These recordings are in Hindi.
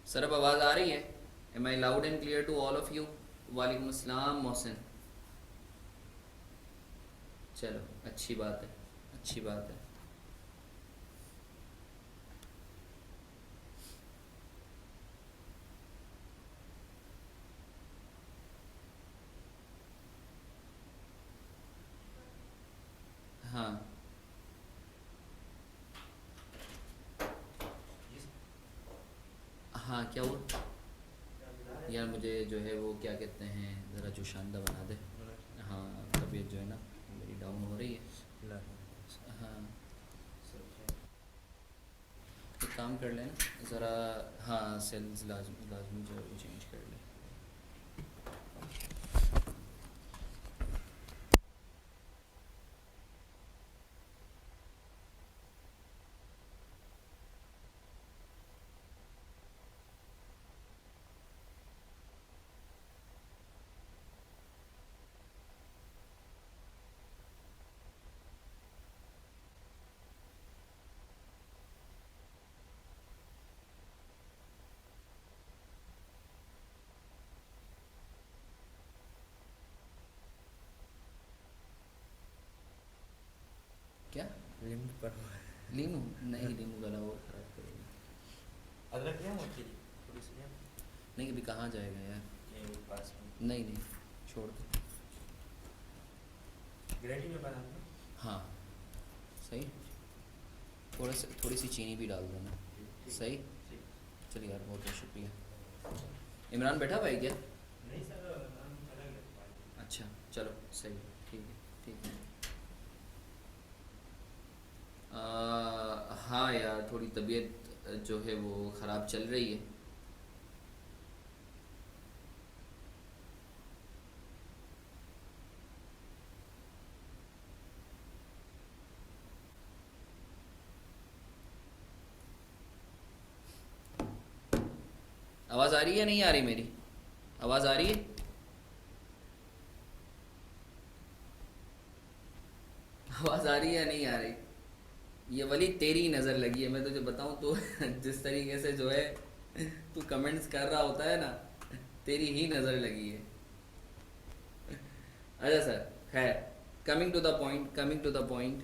सर अब आवाज़ आ रही है? Am I loud and clear to all of you? वालेकुम अस्सलाम मोहसिन। चलो अच्छी बात है, अच्छी बात है। हाँ हाँ, क्या हुआ? यार मुझे जो है वो क्या कहते हैं, ज़रा जोशानदा बना दे। हाँ, तबीयत जो है ना मेरी डाउन हो रही है। हाँ, एक काम कर लेना ज़रा। हाँ, सेल्स लाजमी लाजमी जो है वो चेंज कर ले। क्या? लिमिट पर हुआ है। लीमू? नहीं, लीमू गला और ख़राब करेगा। अदरक लिया मक्खी थोड़ी सी लिया। नहीं, अभी कहाँ जाएगा यार। ये पास में नहीं नहीं, छोड़ दे। ग्रेटी में बना दो। हाँ सही। थोड़ी सी चीनी भी डाल देना। सही। ठीक। चलिए यार, बहुत बहुत शुक्रिया। इमरान बैठा भाई क्या? नहीं सर, नाम अलग है। अच्छा चलो सही है, ठीक है ठीक है। हाँ यार, थोड़ी तबीयत जो है वो ख़राब चल रही है। आवाज़ आ रही है या नहीं आ रही मेरी? आवाज़ आ रही है? आवाज़ आ रही है या नहीं आ रही? ये वाली तेरी नज़र लगी है, मैं तुझे बताऊं तो जिस तरीके से जो है तू कमेंट्स कर रहा होता है ना, तेरी ही नज़र लगी है। अच्छा सर, खैर, coming to the point, coming to the point.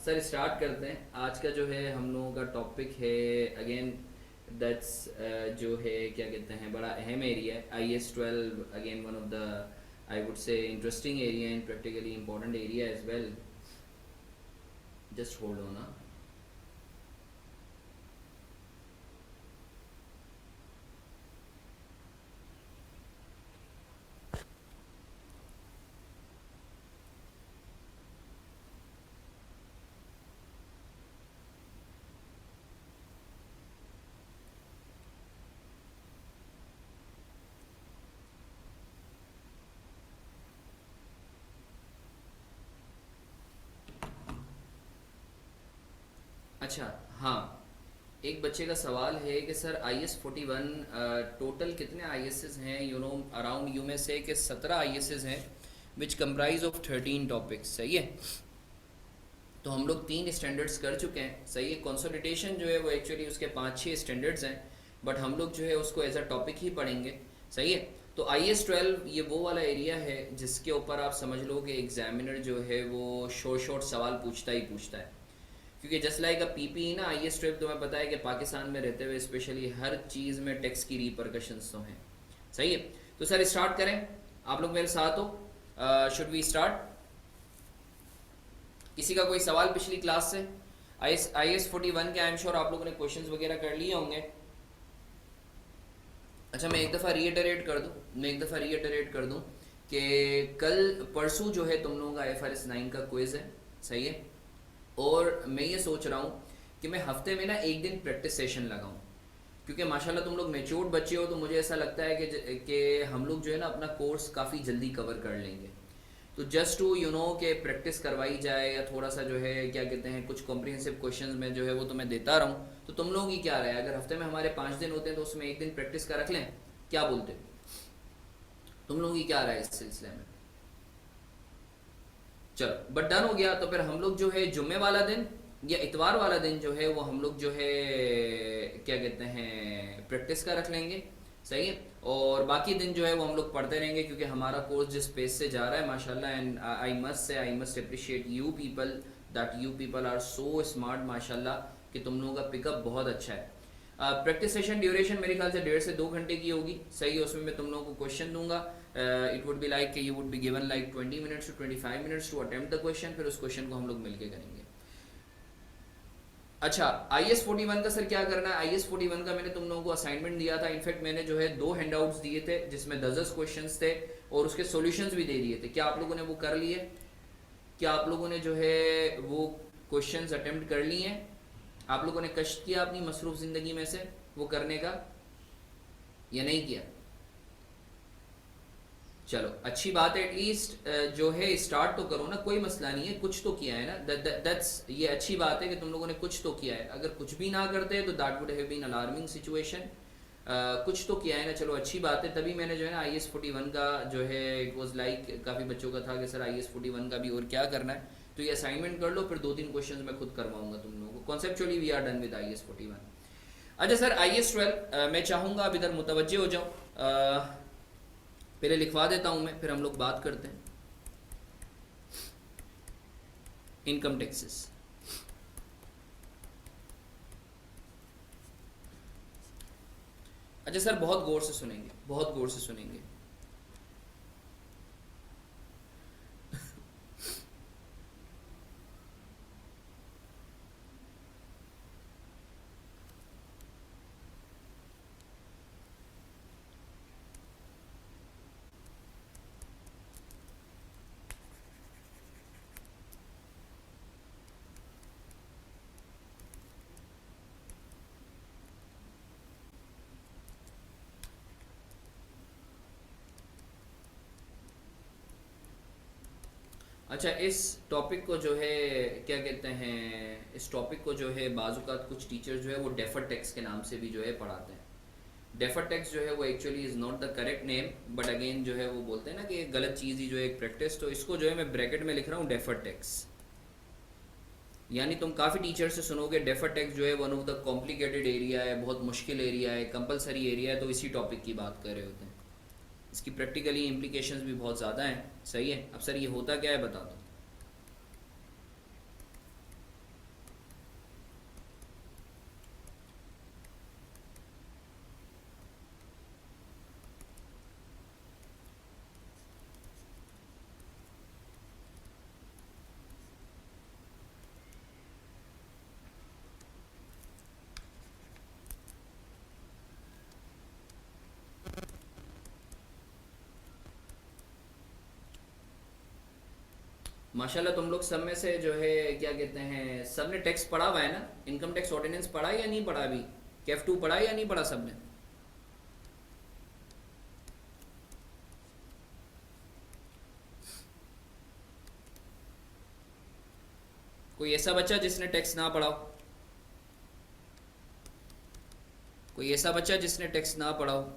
Sir start करते हैं। आज का जो है हम लोगों का टॉपिक है अगेन दैट्स जो है क्या कहते हैं, बड़ा अहम एरिया है। IS-12 again one of the, I would say, interesting area and practically important area as well. Just hold on. अच्छा हाँ, एक बच्चे का सवाल है कि सर IS-41 टोटल कितने ISs हैं? यू नो अराउंड यू में से कि 17 ISs हैं विच कंप्राइज ऑफ 13 टॉपिक्स। सही है, तो हम लोग 3 स्टैंडर्ड्स कर चुके हैं। सही है, कंसोलिडेशन जो है वो एक्चुअली उसके 5-6 स्टैंडर्ड्स हैं, बट हम लोग जो है उसको एज अ टॉपिक ही पढ़ेंगे। सही है, तो IS-12 ये वो वाला एरिया है जिसके ऊपर आप समझ लो कि एग्जामिनर जो है वो शॉर्ट सवाल पूछता ही पूछता है। क्योंकि जस्ट लाइक अ PPE ना, IS-12 तुम्हें पता है कि पाकिस्तान में रहते हुए स्पेशली हर चीज़ में टैक्स की रिपरकशंस तो हैं। सही है, तो सर स्टार्ट करें, आप लोग मेरे साथ हो? Should we start? किसी का कोई सवाल पिछली क्लास से? IS-41 के आई एम श्योर आप लोगों ने क्वेश्चंस वगैरह कर लिए होंगे। अच्छा, मैं एक दफ़ा रीइटरेट कर दूं कि कल परसों जो है तुम लोगों का FRS 9 का क्विज़ है। सही है, और मैं ये सोच रहा हूँ कि मैं हफ्ते में ना एक दिन प्रैक्टिस सेशन लगाऊं, क्योंकि माशाल्लाह तुम लोग मेच्योर्ड बच्चे हो, तो मुझे ऐसा लगता है कि हम लोग जो है ना अपना कोर्स काफ़ी जल्दी कवर कर लेंगे। तो जस्ट टू यू नो कि प्रैक्टिस करवाई जाए, या थोड़ा सा जो है क्या कहते हैं कुछ कॉम्प्रिहेंसिव क्वेश्चंस में जो है वो तो मैं देता रहूँ। तो तुम लोगों की क्या राय है, अगर हफ्ते में हमारे 5 दिन होते हैं तो उसमें एक दिन प्रैक्टिस का रख लें? क्या बोलते हो? तुम लोगों की क्या राय है इस सिलसिले में? चलो, बट डन हो गया। तो फिर हम लोग जो है जुम्मे वाला दिन या इतवार वाला दिन जो है वो हम लोग जो है क्या कहते हैं प्रैक्टिस का रख लेंगे, सही है। और बाकी दिन जो है वो हम लोग पढ़ते रहेंगे, क्योंकि हमारा कोर्स जिस पेस से जा रहा है माशाल्लाह, and I must appreciate you people, that you people are so smart माशाल्लाह, कि तुम लोगों का पिकअप बहुत अच्छा है। प्रैक्टिस सेशन ड्यूरेशन मेरे ख्याल से 1.5 से 2 घंटे की होगी, सही है। उसमें मैं तुम लोगों को क्वेश्चन दूंगा, it would be like you would be given like 20 minutes to 25 minutes to attempt the question, फिर उस क्वेश्चन को हम लोग मिलके करेंगे। अच्छा, IS-41 का सर क्या करना है? IS-41 का मैंने तुम लोगों को असाइनमेंट दिया था, इनफैक्ट मैंने जो है 2 हैंडआउट्स दिए थे जिसमें 10 क्वेश्चंस थे और उसके सॉल्यूशंस भी दे दिए थे। क्या आप लोगों ने वो कर लिए? क्या आप लोगों ने जो है वो क्वेश्चंस अटेम्प्ट कर लिए हैं? आप लोगों ने कष्ट किया अपनी मसरूफ ज़िंदगी में से वो करने का, या नहीं किया? चलो अच्छी बात है, एटलीस्ट जो है स्टार्ट तो करो ना, कोई मसला नहीं है, कुछ तो किया है ना, दैट्स ये अच्छी बात है कि तुम लोगों ने कुछ तो किया है। अगर कुछ भी ना करते तो that would have been alarming situation. कुछ तो किया है ना, चलो अच्छी बात है। तभी मैंने जो है ना IS-41 का जो है इट वाज लाइक काफ़ी बच्चों का था कि सर IS-41 का भी और क्या करना है, तो ये असाइनमेंट कर लो, फिर 2-3 क्वेश्चन मैं खुद करवाऊंगा तुम लोगों को। Conceptually we are done with IS-41। अच्छा सर, IS-12 मैं चाहूँगा आप इधर मुतवज्जे हो जाओ, पहले लिखवा देता हूं मैं, फिर हम लोग बात करते हैं। इनकम टैक्सेस, अच्छा सर बहुत गौर से सुनेंगे, बहुत गौर से सुनेंगे। अच्छा, इस टॉपिक को जो है क्या कहते हैं, इस टॉपिक को जो है बाज़-औक़ात कुछ टीचर जो है वो डेफर्ड टैक्स के नाम से भी जो है पढ़ाते हैं। डेफर्ड टैक्स जो है वो actually is not the correct name, but again जो है वो बोलते हैं ना कि एक गलत चीज़ ही जो है एक प्रैक्टिस, तो इसको जो है मैं ब्रैकेट में लिख रहा हूँ डेफर्ड टैक्स। यानी तुम काफ़ी टीचर से सुनोगे डेफर्ड टैक्स जो है one of the complicated area है, बहुत मुश्किल एरिया है, कंपलसरी एरिया है, तो इसी टॉपिक की बात कर रहे होते हैं। इसकी प्रैक्टिकली इम्प्लीकेशंस भी बहुत ज़्यादा हैं, सही है। अब सर ये होता क्या है बता दो। माशाल्लाह तुम लोग सब में से जो है क्या कहते हैं सब ने टैक्स पढ़ा हुआ है ना, इनकम टैक्स ऑर्डिनेंस पढ़ा है या नहीं पढ़ा? अभी कैफ 2 पढ़ा है या नहीं पढ़ा सब ने? कोई ऐसा बच्चा जिसने टैक्स ना पढ़ा हो? कोई ऐसा बच्चा जिसने टैक्स ना पढ़ा हो?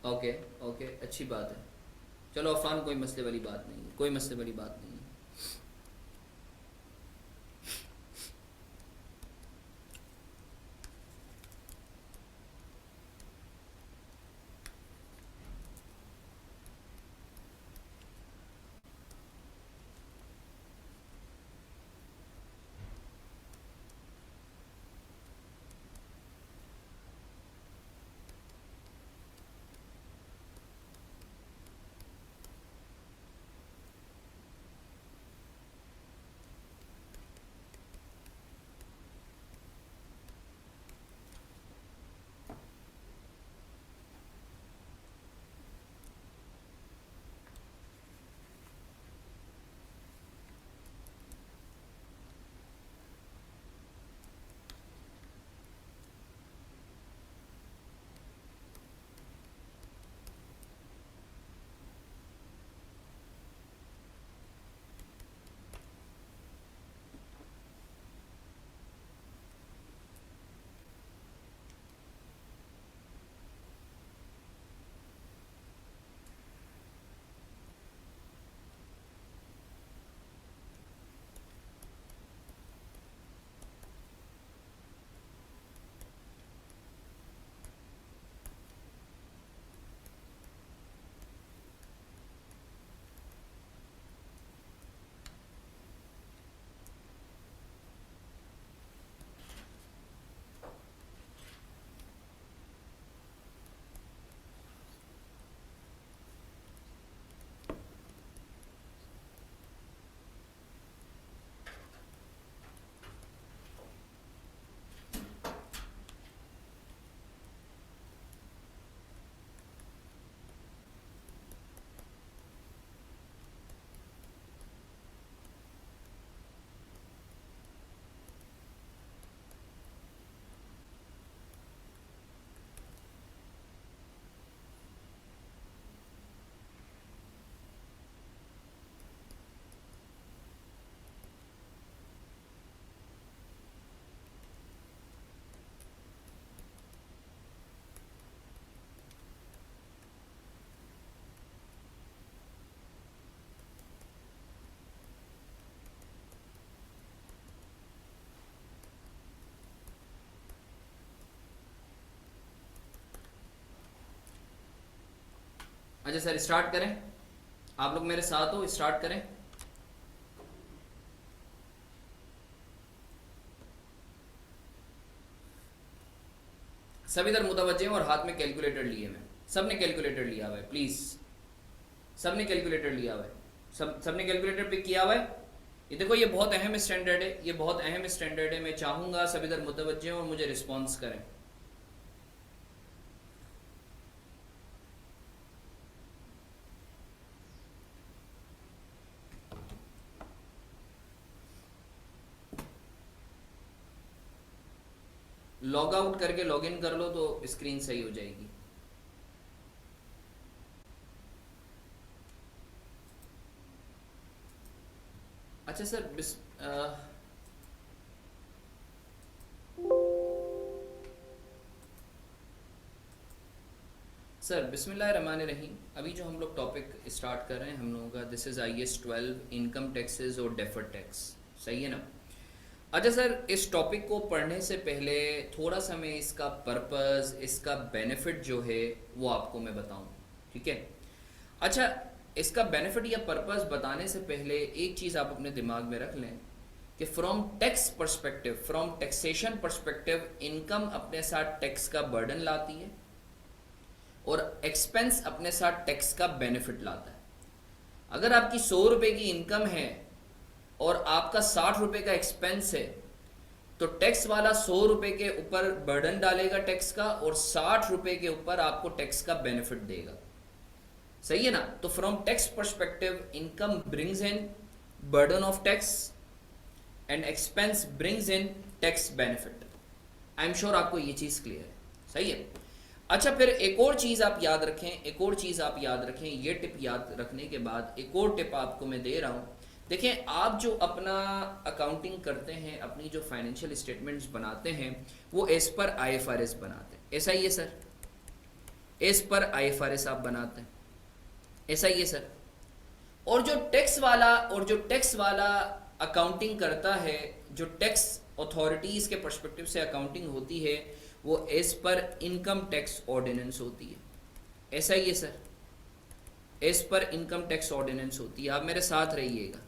ओके ओके, अच्छी बात है। चलो अफान, कोई मसले वाली बात नहीं है, कोई मसले वाली बात नहीं है। अच्छा सर स्टार्ट करें, आप लोग मेरे साथ हो, स्टार्ट करें। सब इधर मुतवज्जे हैं और हाथ में कैलकुलेटर लिए मैं, सब ने कैलकुलेटर लिया हुआ है प्लीज, सब ने कैलकुलेटर लिया हुआ है, सब ने कैलकुलेटर पिक किया हुआ है। ये देखो ये बहुत अहम स्टैंडर्ड है, ये बहुत अहम स्टैंडर्ड है। मैं चाहूंगा सब इधर मुतवज्जे हैं और मुझे रिस्पॉन्स करें। लॉग आउट करके लॉग इन कर लो तो स्क्रीन सही हो जाएगी। अच्छा सर सर बिस्मिल्लाहिर्रहमानिर्रहीम। अभी जो हम लोग टॉपिक स्टार्ट कर रहे हैं हम लोगों का, this is IAS 12 income taxes और डेफर्ड टैक्स, सही है ना। अच्छा सर इस टॉपिक को पढ़ने से पहले थोड़ा सा मैं इसका पर्पस, इसका बेनिफिट जो है वो आपको मैं बताऊं, ठीक है। अच्छा इसका बेनिफिट या पर्पस बताने से पहले एक चीज़ आप अपने दिमाग में रख लें कि from tax perspective, from taxation perspective, income अपने साथ टैक्स का बर्डन लाती है और एक्सपेंस अपने साथ टैक्स का बेनिफिट लाता है। अगर आपकी 100 रुपये की इनकम है और आपका 60 रुपये का एक्सपेंस है तो टैक्स वाला 100 रुपये के ऊपर बर्डन डालेगा टैक्स का और 60 रुपये के ऊपर आपको टैक्स का बेनिफिट देगा, सही है ना। तो from tax perspective income brings in burden of tax and expense brings in tax benefit. I am sure आपको ये चीज़ क्लियर है, सही है। अच्छा फिर एक और चीज़ आप याद रखें, एक और चीज़ आप याद रखें, ये टिप याद रखने के बाद एक और टिप आपको मैं दे रहा हूँ। देखें आप जो अपना अकाउंटिंग करते हैं, अपनी जो फाइनेंशियल स्टेटमेंट्स बनाते हैं वो एज पर IFRS बनाते हैं, ऐसा ही है सर, एज पर IFRS आप बनाते हैं, ऐसा ही है सर। और जो टैक्स वाला अकाउंटिंग करता है, जो टैक्स अथॉरिटीज़ के पर्सपेक्टिव से अकाउंटिंग होती है वो as per income tax ordinance होती है, ऐसा ही है sir, as per income tax ordinance होती है। आप मेरे साथ रहिएगा।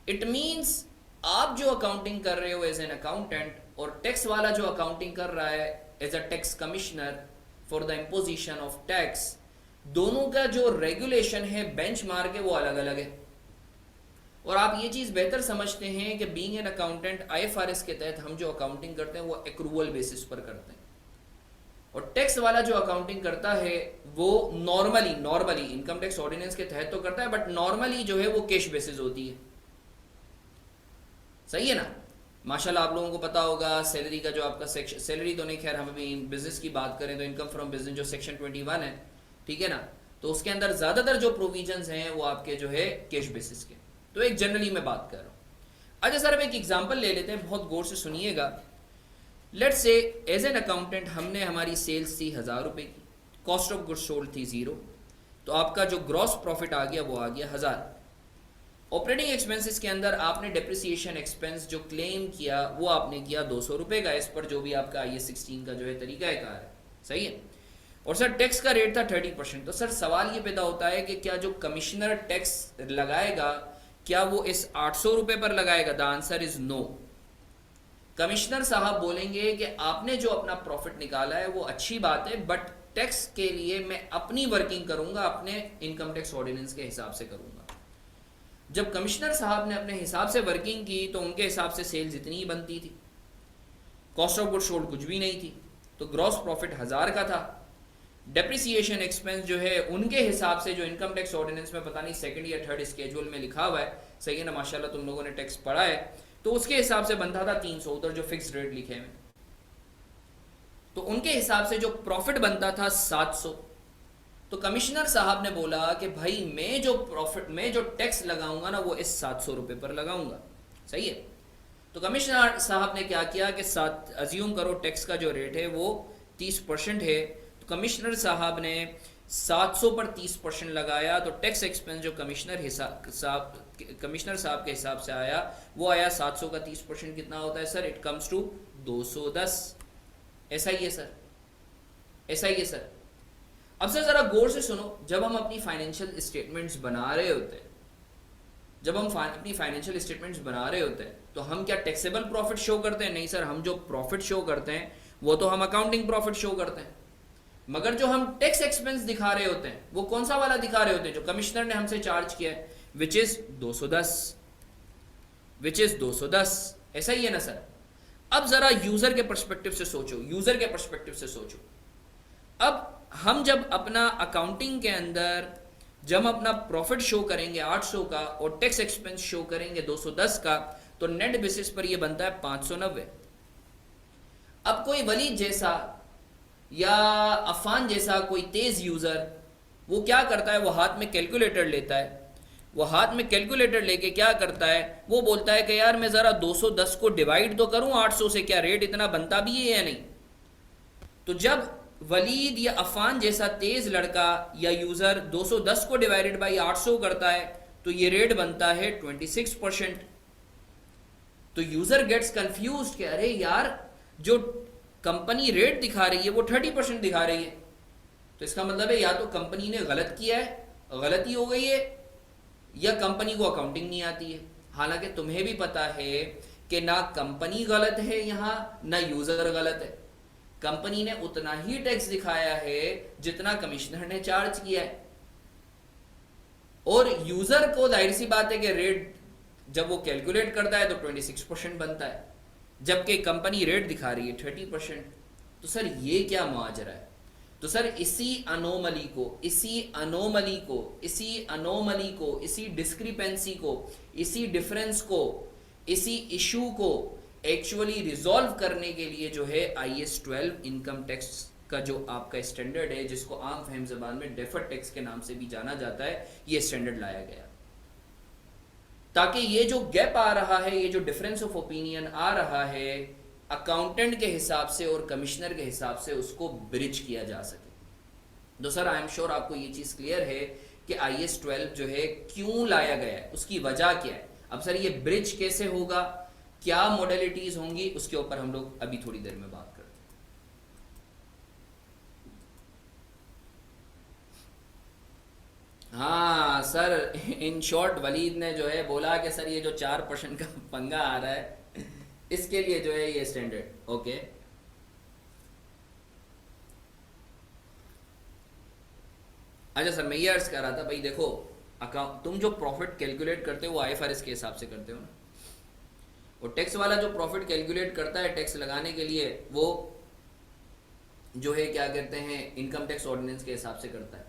इट मीन्स आप जो अकाउंटिंग कर रहे हो एज एन अकाउंटेंट और टैक्स वाला जो अकाउंटिंग कर रहा है as a tax commissioner for the imposition of tax, दोनों का जो रेगुलेशन है, बेंचमार्क है, वो अलग अलग है। और आप ये चीज़ बेहतर समझते हैं कि बीइंग एन अकाउंटेंट IFRS के तहत हम जो अकाउंटिंग करते हैं वो एक्रूवल बेसिस पर करते हैं और टैक्स वाला जो अकाउंटिंग करता है वो नॉर्मली इनकम टैक्स ऑर्डिनेंस के तहत तो करता है बट नॉर्मली जो है वो कैश बेसिस होती है, सही है ना। माशाल्लाह आप लोगों को पता होगा सैलरी का जो आपका सेक्शन, सैलरी तो नहीं, खैर हम अभी बिजनेस की बात करें तो इनकम फ्रॉम बिजनेस जो सेक्शन 21 है, ठीक है ना, तो उसके अंदर ज़्यादातर जो प्रोविजंस हैं वो आपके जो है कैश बेसिस के, तो एक जनरली मैं बात कर रहा हूँ। अच्छा सर अब एक एग्जांपल ले लेते हैं, बहुत गौर से सुनिएगा। Let's say as an accountant हमने, हमारी सेल्स थी 1000 रुपये की, कॉस्ट ऑफ गुड्स सोल्ड थी 0, तो आपका जो ग्रॉस प्रॉफिट आ गया वो आ गया 1000। ऑपरेटिंग एक्सपेंसेस के अंदर आपने डेप्रिसिएशन एक्सपेंस जो क्लेम किया वो आपने किया 200 रुपये का, इस पर जो भी आपका IAS 16 का जो है तरीकाकार है, सही है। और सर टैक्स का रेट था 30%। तो सर सवाल ये पैदा होता है कि क्या जो कमिश्नर टैक्स लगाएगा क्या वो इस 800 रुपये पर लगाएगा? The answer is no. Commissioner साहब बोलेंगे कि आपने जो अपना प्रॉफिट निकाला है वो अच्छी बात है बट टैक्स के लिए मैं अपनी वर्किंग करूंगा, अपने इनकम टैक्स ऑर्डिनेंस के हिसाब से करूंगा। जब कमिश्नर साहब ने अपने हिसाब से वर्किंग की तो उनके हिसाब से सेल्स इतनी ही बनती थी, कॉस्ट ऑफ गुड्स सोल्ड कुछ भी नहीं थी, तो ग्रॉस प्रॉफिट 1000 का था। डेप्रिसिएशन एक्सपेंस जो है उनके हिसाब से, जो इनकम टैक्स ऑर्डिनेंस में पता नहीं सेकंड या थर्ड स्केड्यूल में लिखा हुआ है, सही है ना, माशाल्लाह तुम लोगों ने टैक्स पढ़ा है, तो उसके हिसाब से बनता था 300, उधर जो फिक्स रेट लिखे हैं, तो उनके हिसाब से जो प्रॉफिट बनता था 700। तो कमिश्नर साहब ने बोला कि भाई मैं जो टैक्स लगाऊंगा ना वो इस 700 रुपये पर लगाऊंगा, सही है। तो कमिश्नर साहब ने क्या किया कि अज्यूम करो टैक्स का जो रेट है वो 30% है, तो कमिश्नर साहब ने 700 पर 30% लगाया, तो टैक्स एक्सपेंस जो कमिश्नर साहब के हिसाब से आया वो आया 700 का 30% कितना होता है सर? It comes to 210। ऐसा ही है सर, ऐसा ही है सर। अब सर जरा गौर से सुनो, जब हम अपनी फाइनेंशियल स्टेटमेंट्स बना रहे होते हैं, जब हम अपनी फाइनेंशियल स्टेटमेंट्स बना रहे होते हैं, तो हम क्या टैक्सेबल प्रॉफिट शो करते हैं? नहीं सर, हम जो प्रॉफिट शो करते हैं वो तो हम अकाउंटिंग प्रॉफिट शो करते हैं, मगर जो हम टैक्स एक्सपेंस दिखा रहे होते हैं वो कौन सा वाला दिखा रहे होते हैं? जो कमिश्नर ने हमसे चार्ज किया है, विच इज 210, विच इज 210। ऐसा ही है ना सर? अब जरा यूजर के पर्सपेक्टिव से सोचो, यूजर के पर्सपेक्टिव से सोचो। अब हम जब अपना अकाउंटिंग के अंदर जब हम अपना प्रॉफिट शो करेंगे 800 का और टैक्स एक्सपेंस शो करेंगे 210 का, तो नेट बेसिस पर ये बनता है 590। अब कोई वलीद जैसा या अफान जैसा कोई तेज यूजर, वो क्या करता है? वो हाथ में कैलकुलेटर लेता है, वो हाथ में कैलकुलेटर लेके क्या करता है? वो बोलता है कि यार मैं जरा 210 को डिवाइड तो करूं 800 से, क्या रेट इतना बनता भी है या नहीं? तो जब वलीद या अफान जैसा तेज लड़का या यूजर 210 को डिवाइडेड बाई 800 करता है, तो ये रेट बनता है 26%। तो यूजर गेट्स कंफ्यूज्ड कि अरे यार, जो कंपनी रेट दिखा रही है वो 30% दिखा रही है, तो इसका मतलब है या तो कंपनी ने गलत किया है, गलती हो गई है, या कंपनी को अकाउंटिंग नहीं आती है। हालांकि तुम्हें भी पता है कि ना कंपनी गलत है यहां, ना यूजर गलत है। कंपनी ने उतना ही टैक्स दिखाया है जितना कमिश्नर ने चार्ज किया है, और यूजर को जाहिर सी बात है कि रेट जब वो कैलकुलेट करता है तो 26% बनता है, जबकि कंपनी रेट दिखा रही है 30%। तो सर ये क्या मुआजरा है? तो सर इसी अनोमली को, इसी डिस्क्रिपेंसी को, इसी डिफरेंस को, इसी इशू को एक्चुअली रिजॉल्व करने के लिए जो है IAS 12 इनकम टैक्स का जो आपका स्टैंडर्ड है, जिसको आम फहम जबान में डेफर्ड टैक्स के नाम से भी जाना जाता है, ये स्टैंडर्ड लाया गया, ताकि ये जो गैप आ रहा है, ये जो डिफरेंस ऑफ ओपिनियन आ रहा है अकाउंटेंट के हिसाब से और कमिश्नर के हिसाब से, उसको ब्रिज किया जा सके। तो सर आई एम श्योर आपको ये चीज क्लियर है कि IAS 12 जो है क्यों लाया गया है, उसकी वजह क्या है। अब सर ये ब्रिज कैसे होगा, क्या मॉडलिटीज होंगी, उसके ऊपर हम लोग अभी थोड़ी देर में बात करते हैं। हाँ सर, इन शॉर्ट वलीद ने जो है बोला कि सर ये जो 4% का पंगा आ रहा है, इसके लिए जो है ये स्टैंडर्ड ओके। अच्छा सर, मैं ये अर्ज कर रहा था भाई, देखो अकाउंट, तुम जो प्रॉफिट कैलकुलेट करते हो वो IFRS के हिसाब से करते हो ना, और टैक्स वाला जो प्रॉफिट कैलकुलेट करता है टैक्स लगाने के लिए, वो जो है क्या कहते हैं, इनकम टैक्स ऑर्डिनेंस के हिसाब से करता है।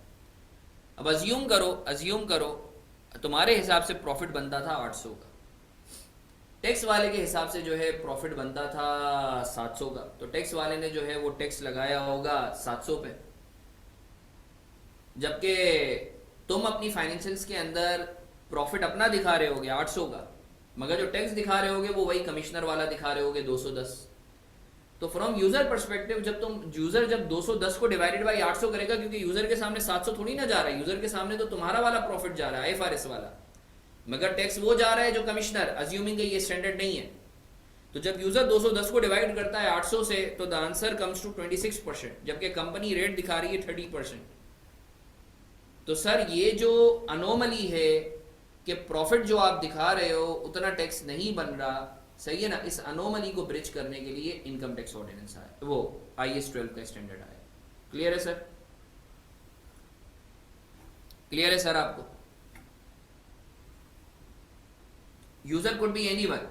अब अज्यूम करो तुम्हारे हिसाब से प्रॉफिट बनता था 800 का, टैक्स वाले के हिसाब से जो है प्रॉफिट बनता था 700 का, तो टैक्स वाले ने जो है वो टैक्स लगाया होगा 700 पे, जबकि तुम अपनी फाइनेंशियल्स के अंदर प्रॉफिट अपना दिखा रहे होगे 800 का, मगर जो टैक्स दिखा रहे होगे वो वही कमिश्नर वाला दिखा रहे होगे 210। तो फ्रॉम यूजर पर्सपेक्टिव, जब यूजर 210 को डिवाइडेड बाई 800 करेगा, क्योंकि यूजर के सामने 700 थोड़ी ना जा रहा है, यूजर के सामने तो तुम्हारा वाला प्रॉफिट जा रहा है IFRS वाला, मगर टैक्स वो जा रहा है जो कमिश्नर, अज्यूमिंग ये स्टैंडर्ड नहीं है। तो जब यूजर 210 को डिवाइड करता है 800 से, तो द आंसर कम्स टू 26%, जबकि कंपनी रेट दिखा रही है 30%। तो सर ये जो अनोमली है कि प्रॉफिट जो आप दिखा रहे हो उतना टैक्स नहीं बन रहा, सही है ना, इस अनोमली को ब्रिज करने के लिए इनकम टैक्स ऑर्डिनेंस आया, वो IAS 12 का स्टैंडर्ड आया। क्लियर है सर? क्लियर है सर आपको? User could be anyone.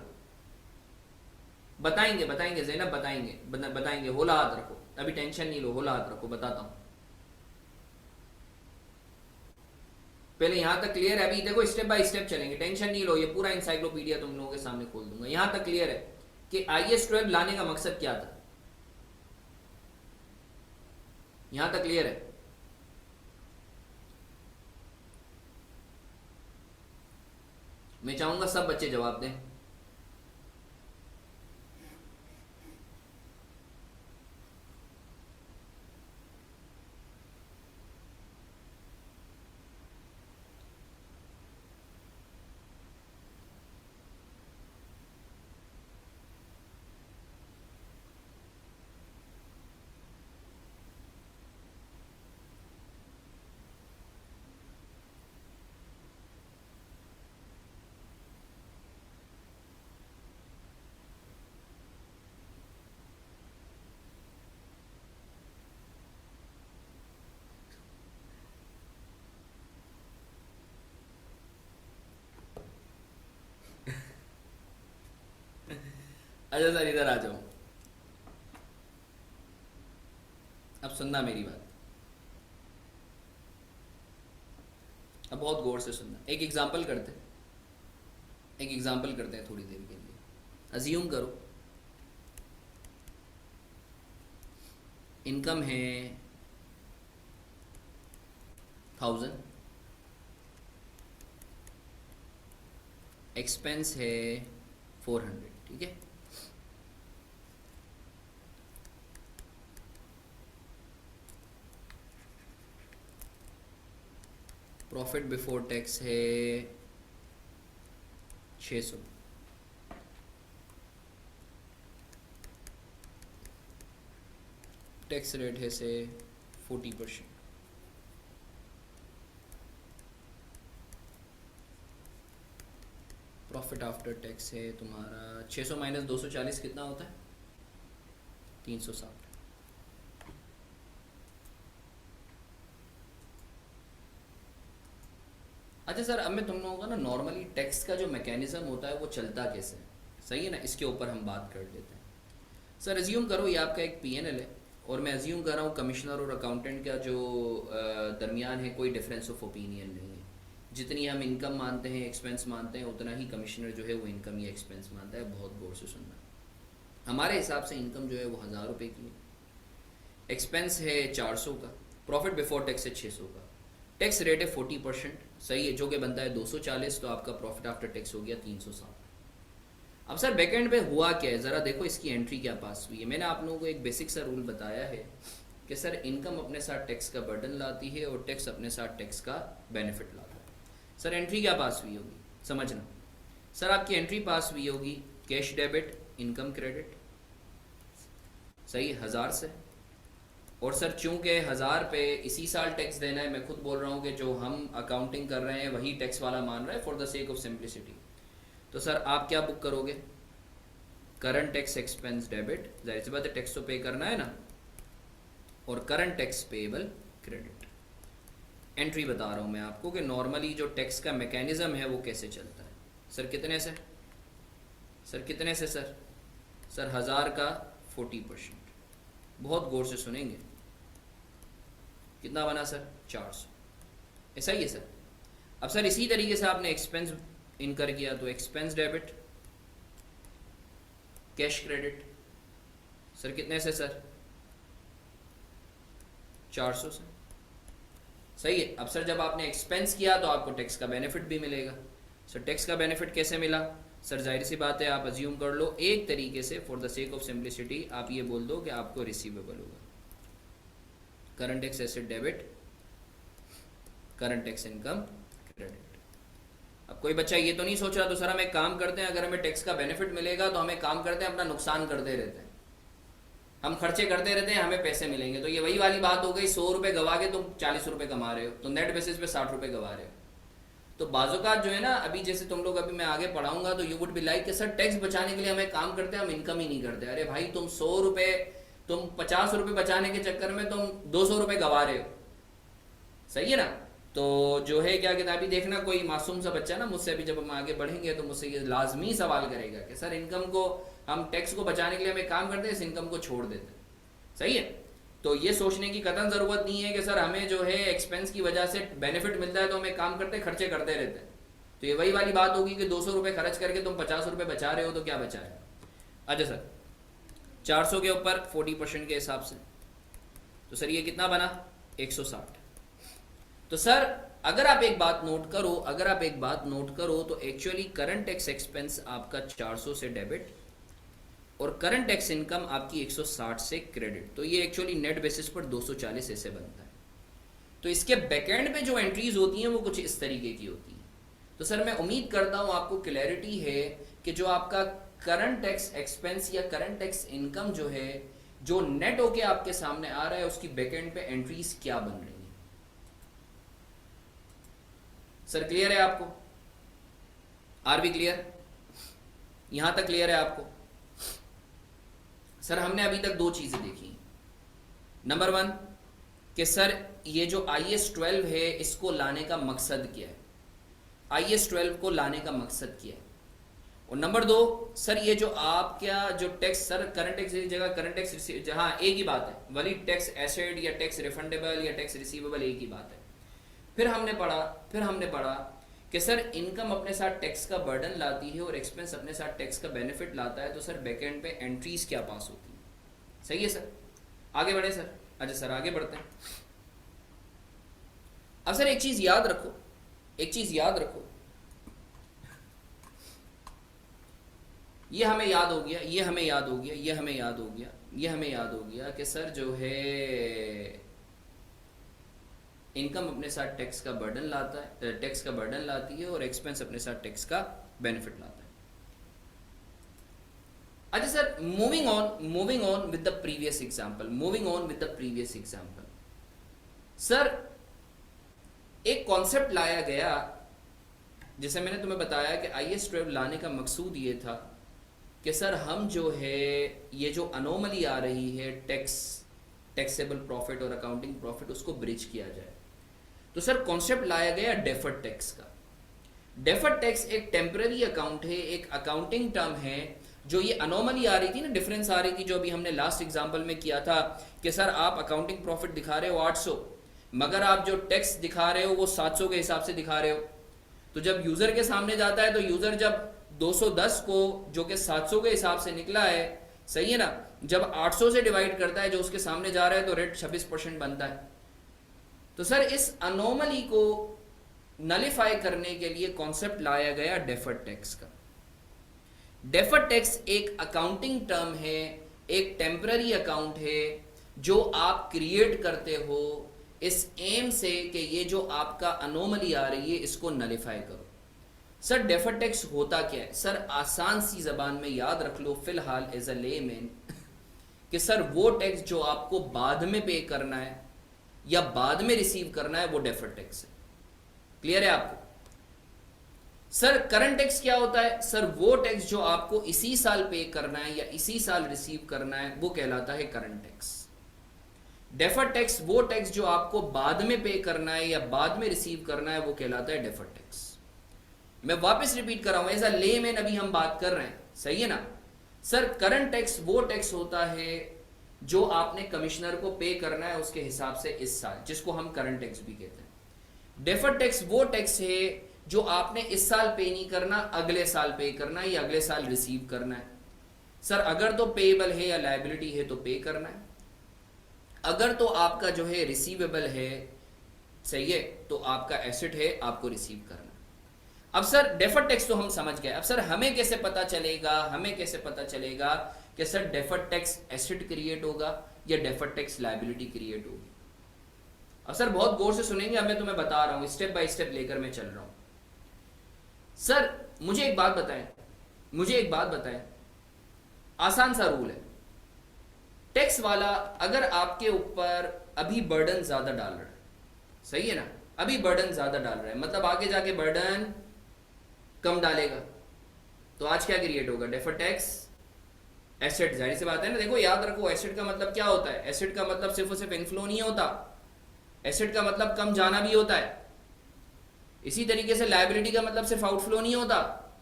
बताएंगे ज़ैनब, बताएंगे, होला हाथ रखो, अभी टेंशन नहीं लो, होला हाथ रखो, बताता हूं। पहले यहां तक क्लियर है? अभी देखो स्टेप बाय स्टेप चलेंगे, टेंशन नहीं लो, ये पूरा इंसाइक्लोपीडिया तुम लोगों के सामने खोल दूंगा। यहां तक क्लियर है कि IAS 12 लाने का मकसद क्या था? यहां तक क्लियर है? मैं चाहूंगा सब बच्चे जवाब दें। अच्छा सर इधर आ जाओ, अब सुनना मेरी बात, अब बहुत गौर से सुनना। एक एग्जांपल करते हैं, एक एग्जांपल करते हैं थोड़ी देर के लिए। अज्यूम करो इनकम है 1000, एक्सपेंस है 400, ठीक है। प्रॉफिट बिफोर टैक्स है 600, टैक्स रेट है से 40%। प्रॉफिट आफ्टर टैक्स है तुम्हारा 600 माइनस 240 कितना होता है? 360। अच्छा सर, अब मैं तुम लोगों का ना नॉर्मली टैक्स का जो मैकेनिज्म होता है वो चलता कैसे है, सही है ना, इसके ऊपर हम बात कर लेते हैं। सर अज्यूम करो ये आपका एक पीएनएल है और मैं अज्यूम कर रहा हूँ कमिश्नर और अकाउंटेंट का जो दरमियान है कोई डिफरेंस ऑफ ओपिनियन नहीं है। जितनी हम इनकम मानते हैं एक्सपेंस मानते हैं उतना ही कमिश्नर जो है वो इनकम या एक्सपेंस मानता है। बहुत गौर से सुनना, हमारे हिसाब से इनकम जो है वो 1000 रुपये की है, एक्सपेंस है 400 का, प्रॉफिट बिफोर टैक्स है 600 का, टैक्स रेट है 40%, सही है, जो कि बनता है 240, तो आपका प्रॉफिट आफ्टर टैक्स हो गया 360। अब सर बैकएंड पे हुआ क्या है, ज़रा देखो इसकी एंट्री क्या पास हुई है। मैंने आप लोगों को एक बेसिक सा रूल बताया है कि सर इनकम अपने साथ टैक्स का बर्डन लाती है और टैक्स अपने साथ टैक्स का बेनिफिट लाता है। सर एंट्री क्या पास हुई होगी समझना। सर आपकी एंट्री पास हुई होगी कैश डेबिट इनकम क्रेडिट, सही 1000 से, और सर चूंकि 1000 पे इसी साल टैक्स देना है, मैं खुद बोल रहा हूँ कि जो हम अकाउंटिंग कर रहे हैं वही टैक्स वाला मान रहा है for the sake of simplicity. तो सर आप क्या बुक करोगे? करंट टैक्स एक्सपेंस डेबिट, जाहिर सी बात है टैक्स तो पे करना है ना, और current tax payable credit. Entry बता रहा हूँ मैं आपको कि नॉर्मली जो टैक्स का मैकेनिज्म है वो कैसे चलता है। सर कितने से, सर कितने से सर, सर 1000 का 40%, बहुत गौर से सुनेंगे, कितना बना सर 400, ऐसा ही है सर। अब सर इसी तरीके से आपने एक्सपेंस इनकर किया तो expense debit cash credit, sir कितने से सर 400 से, सही है। अब सर जब आपने एक्सपेंस किया तो आपको टैक्स का बेनिफिट भी मिलेगा। सर टैक्स का बेनिफिट कैसे मिला? सर जाहिर सी बात है आप अज्यूम कर लो एक तरीके से for the sake of simplicity आप ये बोल दो कि आपको रिसीवेबल होगा, current tax asset debit current tax income credit. अब कोई बच्चा ये तो नहीं सोच रहा तो सर हम एक काम करते हैं, अगर हमें टैक्स का बेनिफिट मिलेगा तो हमें काम करते हैं अपना नुकसान करते रहते हैं, हम खर्चे करते रहते हैं हमें पैसे मिलेंगे। तो ये वही वाली बात हो गई, 100 रुपये गवा के तुम 40 रुपये कमा रहे हो तो नेट बेसिस पे 60 रुपये गवा रहे हो। तो बाज़ोकात जो है ना, अभी जैसे तुम लोग अभी मैं आगे पढ़ाऊंगा तो यू वुड बी लाइक कि सर टैक्स बचाने के लिए हमें काम करते हैं हम इनकम ही नहीं करते। अरे भाई तुम 100 रुपये, तुम 50 रुपये बचाने के चक्कर में तुम 200 रुपये गवा रहे हो, सही है ना। तो जो है क्या कहते हैं, अभी देखना कोई मासूम सा बच्चा ना मुझसे अभी जब हम आगे बढ़ेंगे तो मुझसे ये लाजमी सवाल करेगा कि सर इनकम को हम टैक्स को बचाने के लिए हमें काम करते हैं, इस इनकम को छोड़ देते हैं, सही है। तो ये सोचने की कतई ज़रूरत नहीं है कि सर हमें जो है एक्सपेंस की वजह से बेनिफिट मिलता है तो हमें काम करते खर्चे करते रहते हैं। तो ये वही वाली बात होगी कि 200 रुपये खर्च करके तुम 50 रुपये बचा रहे हो तो क्या बचा है। अच्छा सर 400 के ऊपर 40% के हिसाब से तो सर ये कितना बना 160। तो सर अगर आप एक बात नोट करो, अगर आप एक बात नोट करो तो एक्चुअली करंट टैक्स एक्सपेंस आपका 400 से डेबिट और करंट टैक्स इनकम आपकी 160 से क्रेडिट, तो ये एक्चुअली नेट बेसिस पर 240 ऐसे बनता है। तो इसके बैकएंड पे जो एंट्रीज होती हैं वो कुछ इस तरीके की होती हैं। तो सर मैं उम्मीद करता हूँ आपको क्लैरिटी है कि जो आपका करंट टैक्स एक्सपेंस या करंट टैक्स इनकम जो है जो नेट होके आपके सामने आ रहा है उसकी बैकएंड पे एंट्रीज क्या बन रही है। सर क्लियर है आपको? Are we clear? यहां तक क्लियर है आपको? सर हमने अभी तक दो चीजें देखी। नंबर 1 कि सर ये जो IAS 12 है इसको लाने का मकसद क्या है, IAS 12 को लाने का मकसद क्या है। और नंबर दो, सर ये जो आपका जो टैक्स, सर करंट टैक्स की जगह करंट टैक्स, जहाँ एक ही बात है, वही टैक्स एसेट या टैक्स रिफंडेबल या टैक्स रिसीवेबल एक ही बात है। फिर हमने पढ़ा कि सर इनकम अपने साथ टैक्स का बर्डन लाती है और एक्सपेंस अपने साथ टैक्स का बेनिफिट लाता है, तो सर बैकएंड पे एंट्रीज क्या पास होती है। सही है सर, आगे बढ़े सर। अच्छा सर आगे बढ़ते हैं। अब सर एक चीज याद रखो, एक चीज याद रखो, ये हमें याद हो गया, ये हमें याद हो गया, ये हमें याद हो गया, ये हमें याद हो गया कि सर जो है इनकम अपने साथ टैक्स का बर्डन लाता है, टैक्स का बर्डन लाती है और एक्सपेंस अपने साथ टैक्स का बेनिफिट लाता है। अच्छा sir moving on with the previous example, sir एक कॉन्सेप्ट लाया गया, जैसे मैंने तुम्हें बताया कि IAS 12 लाने का मकसूद ये था कि सर हम जो है ये जो अनोमली आ रही है टैक्सेबल प्रॉफिट और अकाउंटिंग प्रॉफिट, उसको ब्रिज किया जाए। तो सर कॉन्सेप्ट लाया गया डेफर्ड टैक्स का। डेफर्ड टैक्स एक टेम्पररी अकाउंट है, एक अकाउंटिंग टर्म है, जो ये अनोमली आ रही थी ना, डिफरेंस आ रही थी, जो अभी हमने लास्ट एग्जांपल में किया था कि सर आप अकाउंटिंग प्रॉफिट दिखा रहे हो 800, मगर आप जो टैक्स दिखा रहे हो वो 700 के हिसाब से दिखा रहे हो। तो जब यूजर के सामने जाता है तो यूजर जब 210 को जो कि 700 के हिसाब से निकला है, सही है ना, जब 800 से डिवाइड करता है जो उसके सामने जा रहा है तो रेट 26% बनता है। तो सर इस अनोमली को नलिफाई करने के लिए कॉन्सेप्ट लाया गया डेफर्ड टैक्स का। डेफर्ड टैक्स एक अकाउंटिंग टर्म है, एक टेम्पररी अकाउंट है जो आप क्रिएट करते हो इस एम से कि ये जो आपका अनोमली आ रही है इसको नलिफाई करो। सर डेफर्ड टैक्स होता क्या है? सर आसान सी जबान में याद रख लो फिलहाल एज अ लेमैन कि सर वो टैक्स जो आपको बाद में पे करना है या बाद में रिसीव करना है वो डेफर्ड टैक्स है। क्लियर है आपको? सर करंट टैक्स क्या होता है? सर वो टैक्स जो आपको इसी साल पे करना है या इसी साल रिसीव करना है वो कहलाता है करंट टैक्स। डेफर्ड टैक्स वो टैक्स जो आपको बाद में पे करना है या बाद में रिसीव करना है वो कहलाता है डेफर्ड टैक्स। मैं वापस रिपीट कर रहा हूं, एज अ लेमैन अभी हम बात कर रहे हैं, सही है ना। सर करंट टैक्स वो टैक्स होता है जो आपने कमिश्नर को पे करना है उसके हिसाब से इस साल, जिसको हम करंट टैक्स भी कहते हैं। डेफर्ड टैक्स वो टैक्स है जो आपने इस साल पे नहीं करना, अगले साल पे करना है या अगले साल रिसीव करना है। सर अगर तो पेएबल है या लायबिलिटी है तो पे करना है, अगर तो आपका जो है रिसीवेबल है, सही है, तो आपका एसेट है, आपको रिसीव करना है। अब सर डेफर्ड टैक्स तो हम समझ गए, अब सर हमें कैसे पता चलेगा कि sir deferred tax asset create होगा या डेफर्ड टैक्स लायबिलिटी क्रिएट होगी। अब सर बहुत गौर से सुनेंगे, अब मैं तुम्हें बता रहा हूं, स्टेप बाय स्टेप लेकर मैं चल रहा हूं। सर मुझे एक बात बताएं, आसान सा रूल है, टैक्स वाला अगर आपके ऊपर अभी बर्डन ज्यादा डाल रहा है, सही है ना, अभी बर्डन ज्यादा डाल रहा है, मतलब आगे जाके बर्डन कम डालेगा, तो आज क्या क्रिएट होगा? Deferred tax asset. जाहिर सी बात है ना, देखो याद रखो एसेट का मतलब क्या होता है? एसेट का मतलब सिर्फ और सिर्फ इनफ्लो नहीं होता, एसेट का मतलब कम जाना भी होता है। इसी तरीके से लायबिलिटी का मतलब सिर्फ आउटफ्लो नहीं होता,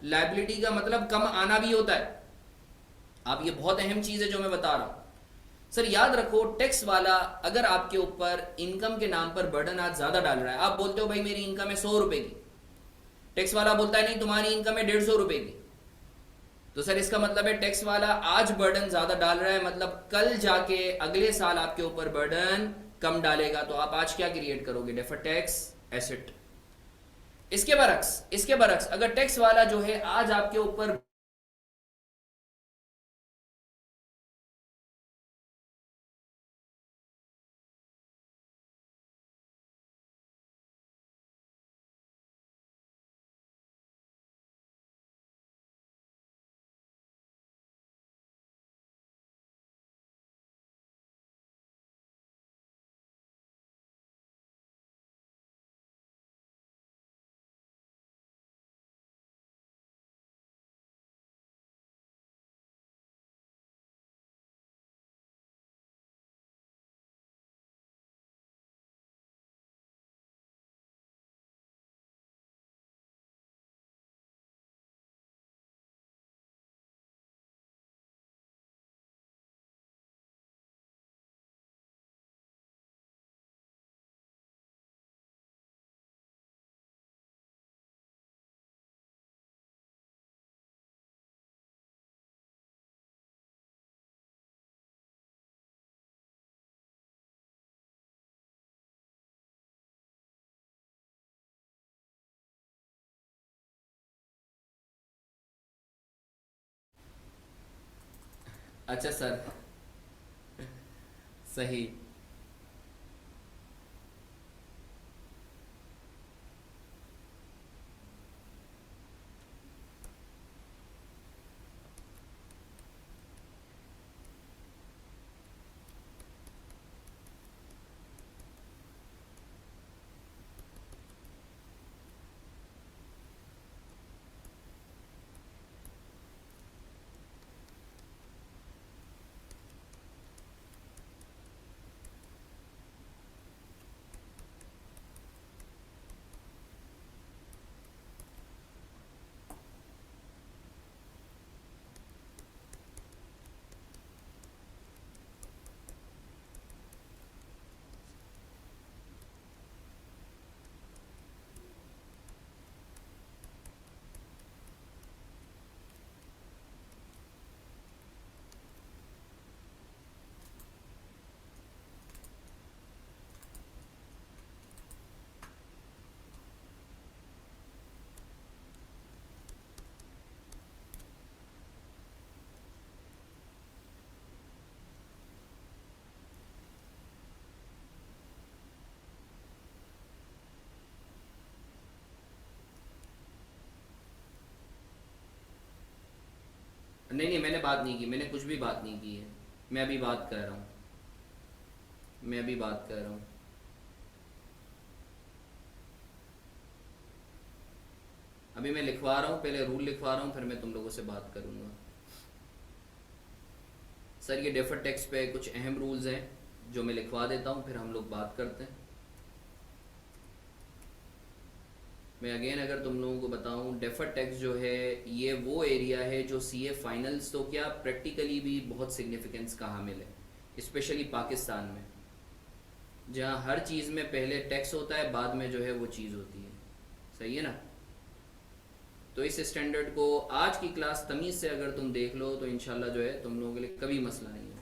लायबिलिटी का मतलब कम आना भी होता है। आप ये बहुत अहम चीज है जो मैं बता रहा हूं। सर याद रखो, टैक्स वाला अगर आपके ऊपर इनकम के नाम पर बर्डन आज ज्यादा डाल रहा है, आप बोलते हो भाई मेरी इनकम है 100 रुपए की, टैक्स वाला बोलता है नहीं तुम्हारी इनकम है 150 रुपए की, तो सर इसका मतलब है टैक्स वाला आज बर्डन ज्यादा डाल रहा है, मतलब कल जाके अगले साल आपके ऊपर बर्डन कम डालेगा, तो आप आज क्या क्रिएट करोगे? Deferred tax asset. इसके बरक्स अगर टैक्स वाला जो है आज आपके ऊपर अच्छा सर, सही। नहीं नहीं, मैंने बात नहीं की, मैंने कुछ भी बात नहीं की है। मैं अभी बात कर रहा हूँ, मैं अभी बात कर रहा हूँ। अभी मैं लिखवा रहा हूँ, पहले रूल लिखवा रहा हूँ, फिर मैं तुम लोगों से बात करूँगा। सर ये डेफर टेक्स पे कुछ अहम रूल्स हैं जो मैं लिखवा देता हूँ, फिर हम लोग बात करते हैं। मैं अगेन अगर तुम लोगों को बताऊं, डेफर टैक्स जो है ये वो एरिया है जो सीए फाइनल्स तो क्या प्रैक्टिकली भी बहुत सिग्निफिकेंस का हामिल है, स्पेशली पाकिस्तान में, जहाँ हर चीज़ में पहले टैक्स होता है, बाद में जो है वो चीज़ होती है। सही है ना? तो इस स्टैंडर्ड को आज की क्लास तमीज़ से अगर तुम देख लो तो इंशाल्लाह जो है तुम लोगों के लिए कभी मसला नहीं होगा।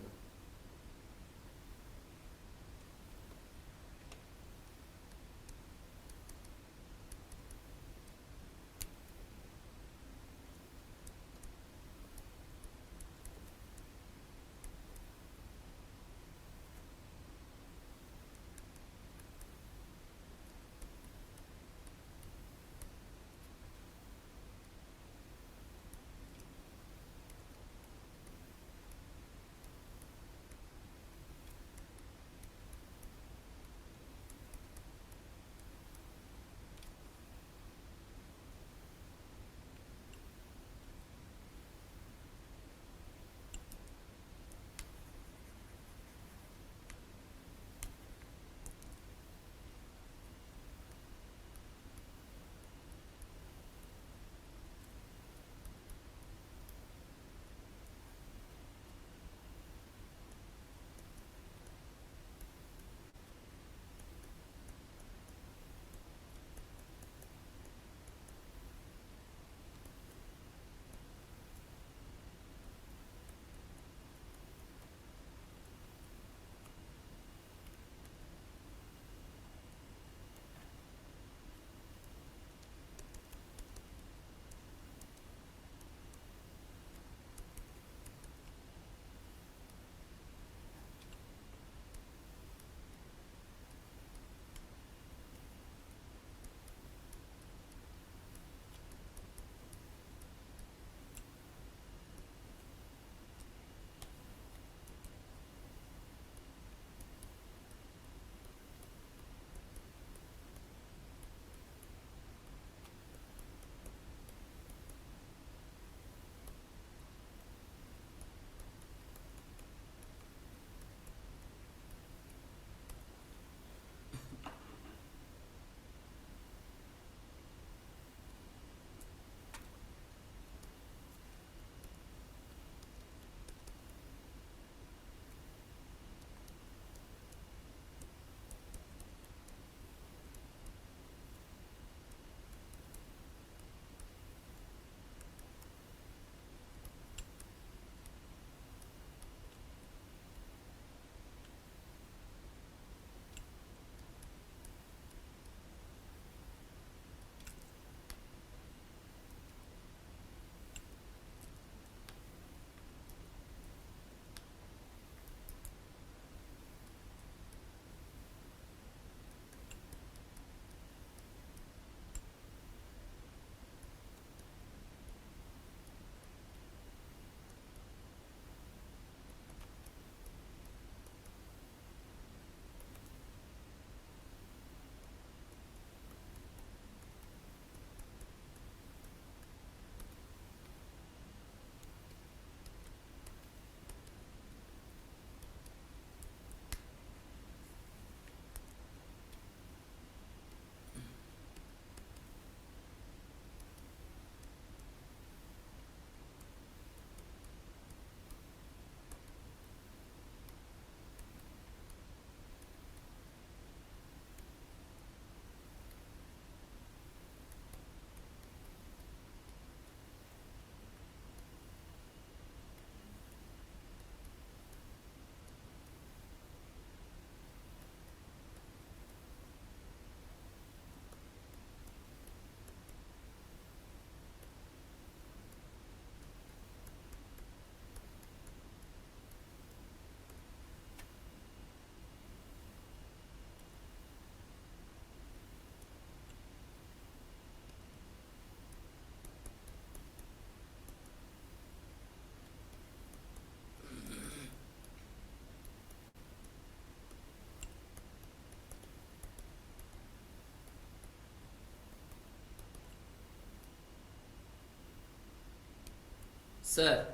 सर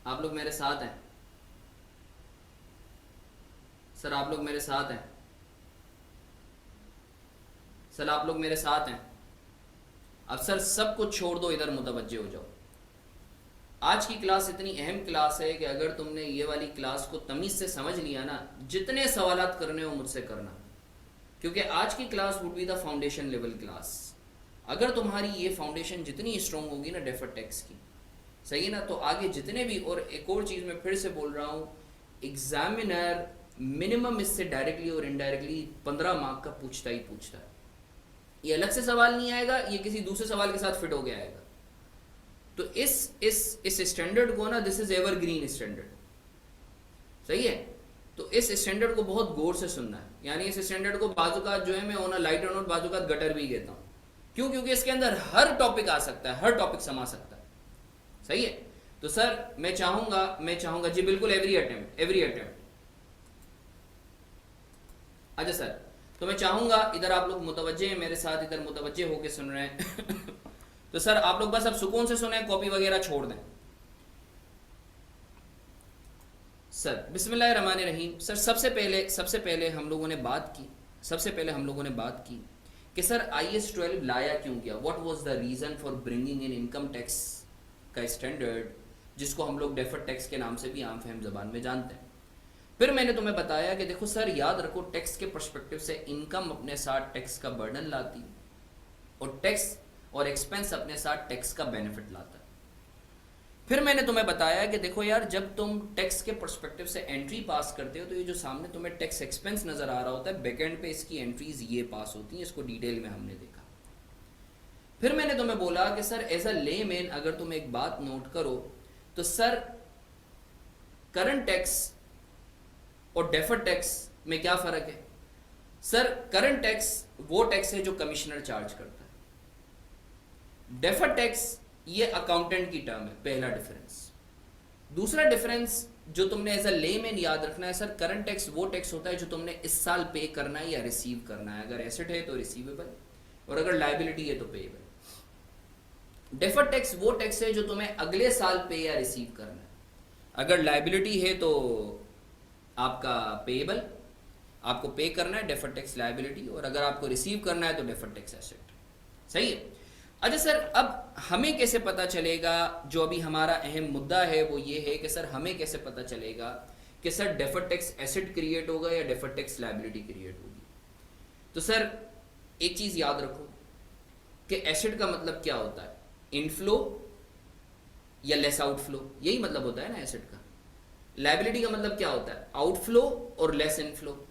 आप लोग मेरे साथ हैं? सर आप लोग मेरे साथ हैं? सर आप लोग मेरे साथ हैं? अब सर सब कुछ छोड़ दो, इधर मुतवज्जे हो जाओ। आज की क्लास इतनी अहम क्लास है कि अगर तुमने ये वाली क्लास को तमीज़ से समझ लिया ना, जितने सवालात करने हो मुझसे करना, क्योंकि आज की class would be the foundation level class. अगर तुम्हारी ये फाउंडेशन जितनी स्ट्रॉन्ग होगी ना डेफर्ड टैक्स की, सही है ना, तो आगे जितने भी, और एक और चीज़ मैं फिर से बोल रहा हूँ, एग्जामिनर मिनिमम इससे डायरेक्टली और इनडायरेक्टली 15 मार्क का पूछता ही पूछता है। ये अलग से सवाल नहीं आएगा, ये किसी दूसरे सवाल के साथ फिट हो गया आएगा। तो इस स्टैंडर्ड को ना, दिस इज एवरग्रीन स्टैंडर्ड, सही है। तो इस स्टैंडर्ड को बहुत गौर से सुनना है। यानी इस स्टैंडर्ड को बाजुकात जो है मैं ऑन अ लाइटर नोट बाजुकात गटर भी कहता हूँ। क्यों? क्योंकि इसके अंदर हर टॉपिक आ सकता है, हर टॉपिक समा सकता है, सही है। तो सर मैं चाहूंगा जी बिल्कुल, एवरी अटेम्प्ट। अच्छा सर, तो मैं चाहूंगा इधर आप लोग मुतवज्जे हैं मेरे साथ, इधर मुतवज्जे होके सुन रहे हैं तो सर आप लोग बस अब सुकून से सुने, कॉपी वगैरह छोड़ दें। सर बिस्मिल्लाहिर्रहमानिर्रहीम। सर सबसे पहले हम लोगों ने बात की कि सर IAS 12 लाया क्यों गया, what was the reason for bringing in income tax का स्टैंडर्ड, जिसको हम लोग डेफर्ड टैक्स के नाम से भी आम फहम जबान में जानते हैं। फिर मैंने तुम्हें बताया कि देखो सर, याद रखो, टैक्स के पर्सपेक्टिव से इनकम अपने साथ टैक्स का बर्डन लाती है, और टैक्स और एक्सपेंस अपने साथ टैक्स का बेनिफिट लाता है। फिर मैंने तुम्हें बताया कि देखो यार, जब तुम टैक्स के पर्सपेक्टिव से एंट्री पास करते हो, तो ये जो सामने तुम्हें टैक्स एक्सपेंस नजर आ रहा होता है, बैकएंड पे इसकी एंट्रीज ये पास होती हैं। इसको डिटेल में हमने देखा। फिर मैंने तुम्हें बोला कि सर एज अ लेमैन अगर तुम एक बात नोट करो, तो सर करंट टैक्स और डेफर्ड टैक्स में क्या फर्क है? सर करंट टैक्स वो टैक्स है जो कमिश्नर चार्ज करता है। डेफर्ड टैक्स ये अकाउंटेंट की टर्म है, पहला डिफरेंस। दूसरा डिफरेंस जो तुमने एज अ लेमैन याद रखना है, सर करंट टैक्स वो टैक्स होता है जो तुमने इस साल पे करना है या रिसीव करना है। अगर एसेट है तो रिसीवेबल, और अगर लायबिलिटी है तो पेएबल। डेफर्ड टैक्स वो टैक्स है जो तुम्हें अगले साल पे या रिसीव करना है। अगर लायबिलिटी है तो आपका पेएबल, आपको पे करना है, डेफर्ड टैक्स लायबिलिटी, और अगर आपको रिसीव करना है तो डेफर्ड टैक्स एसेट, सही है। अच्छा सर, अब हमें कैसे पता चलेगा, जो अभी हमारा अहम मुद्दा है वो ये है कि सर हमें कैसे पता चलेगा कि sir deferred tax asset create होगा या डेफर्ड टैक्स लायबिलिटी क्रिएट होगी। तो सर एक चीज याद रखो कि एसेट का मतलब क्या होता है, इनफ्लो या लेस आउटफ्लो, यही मतलब होता है ना एसेट का। लायबिलिटी का मतलब क्या होता है, आउटफ्लो और लेस इनफ्लो।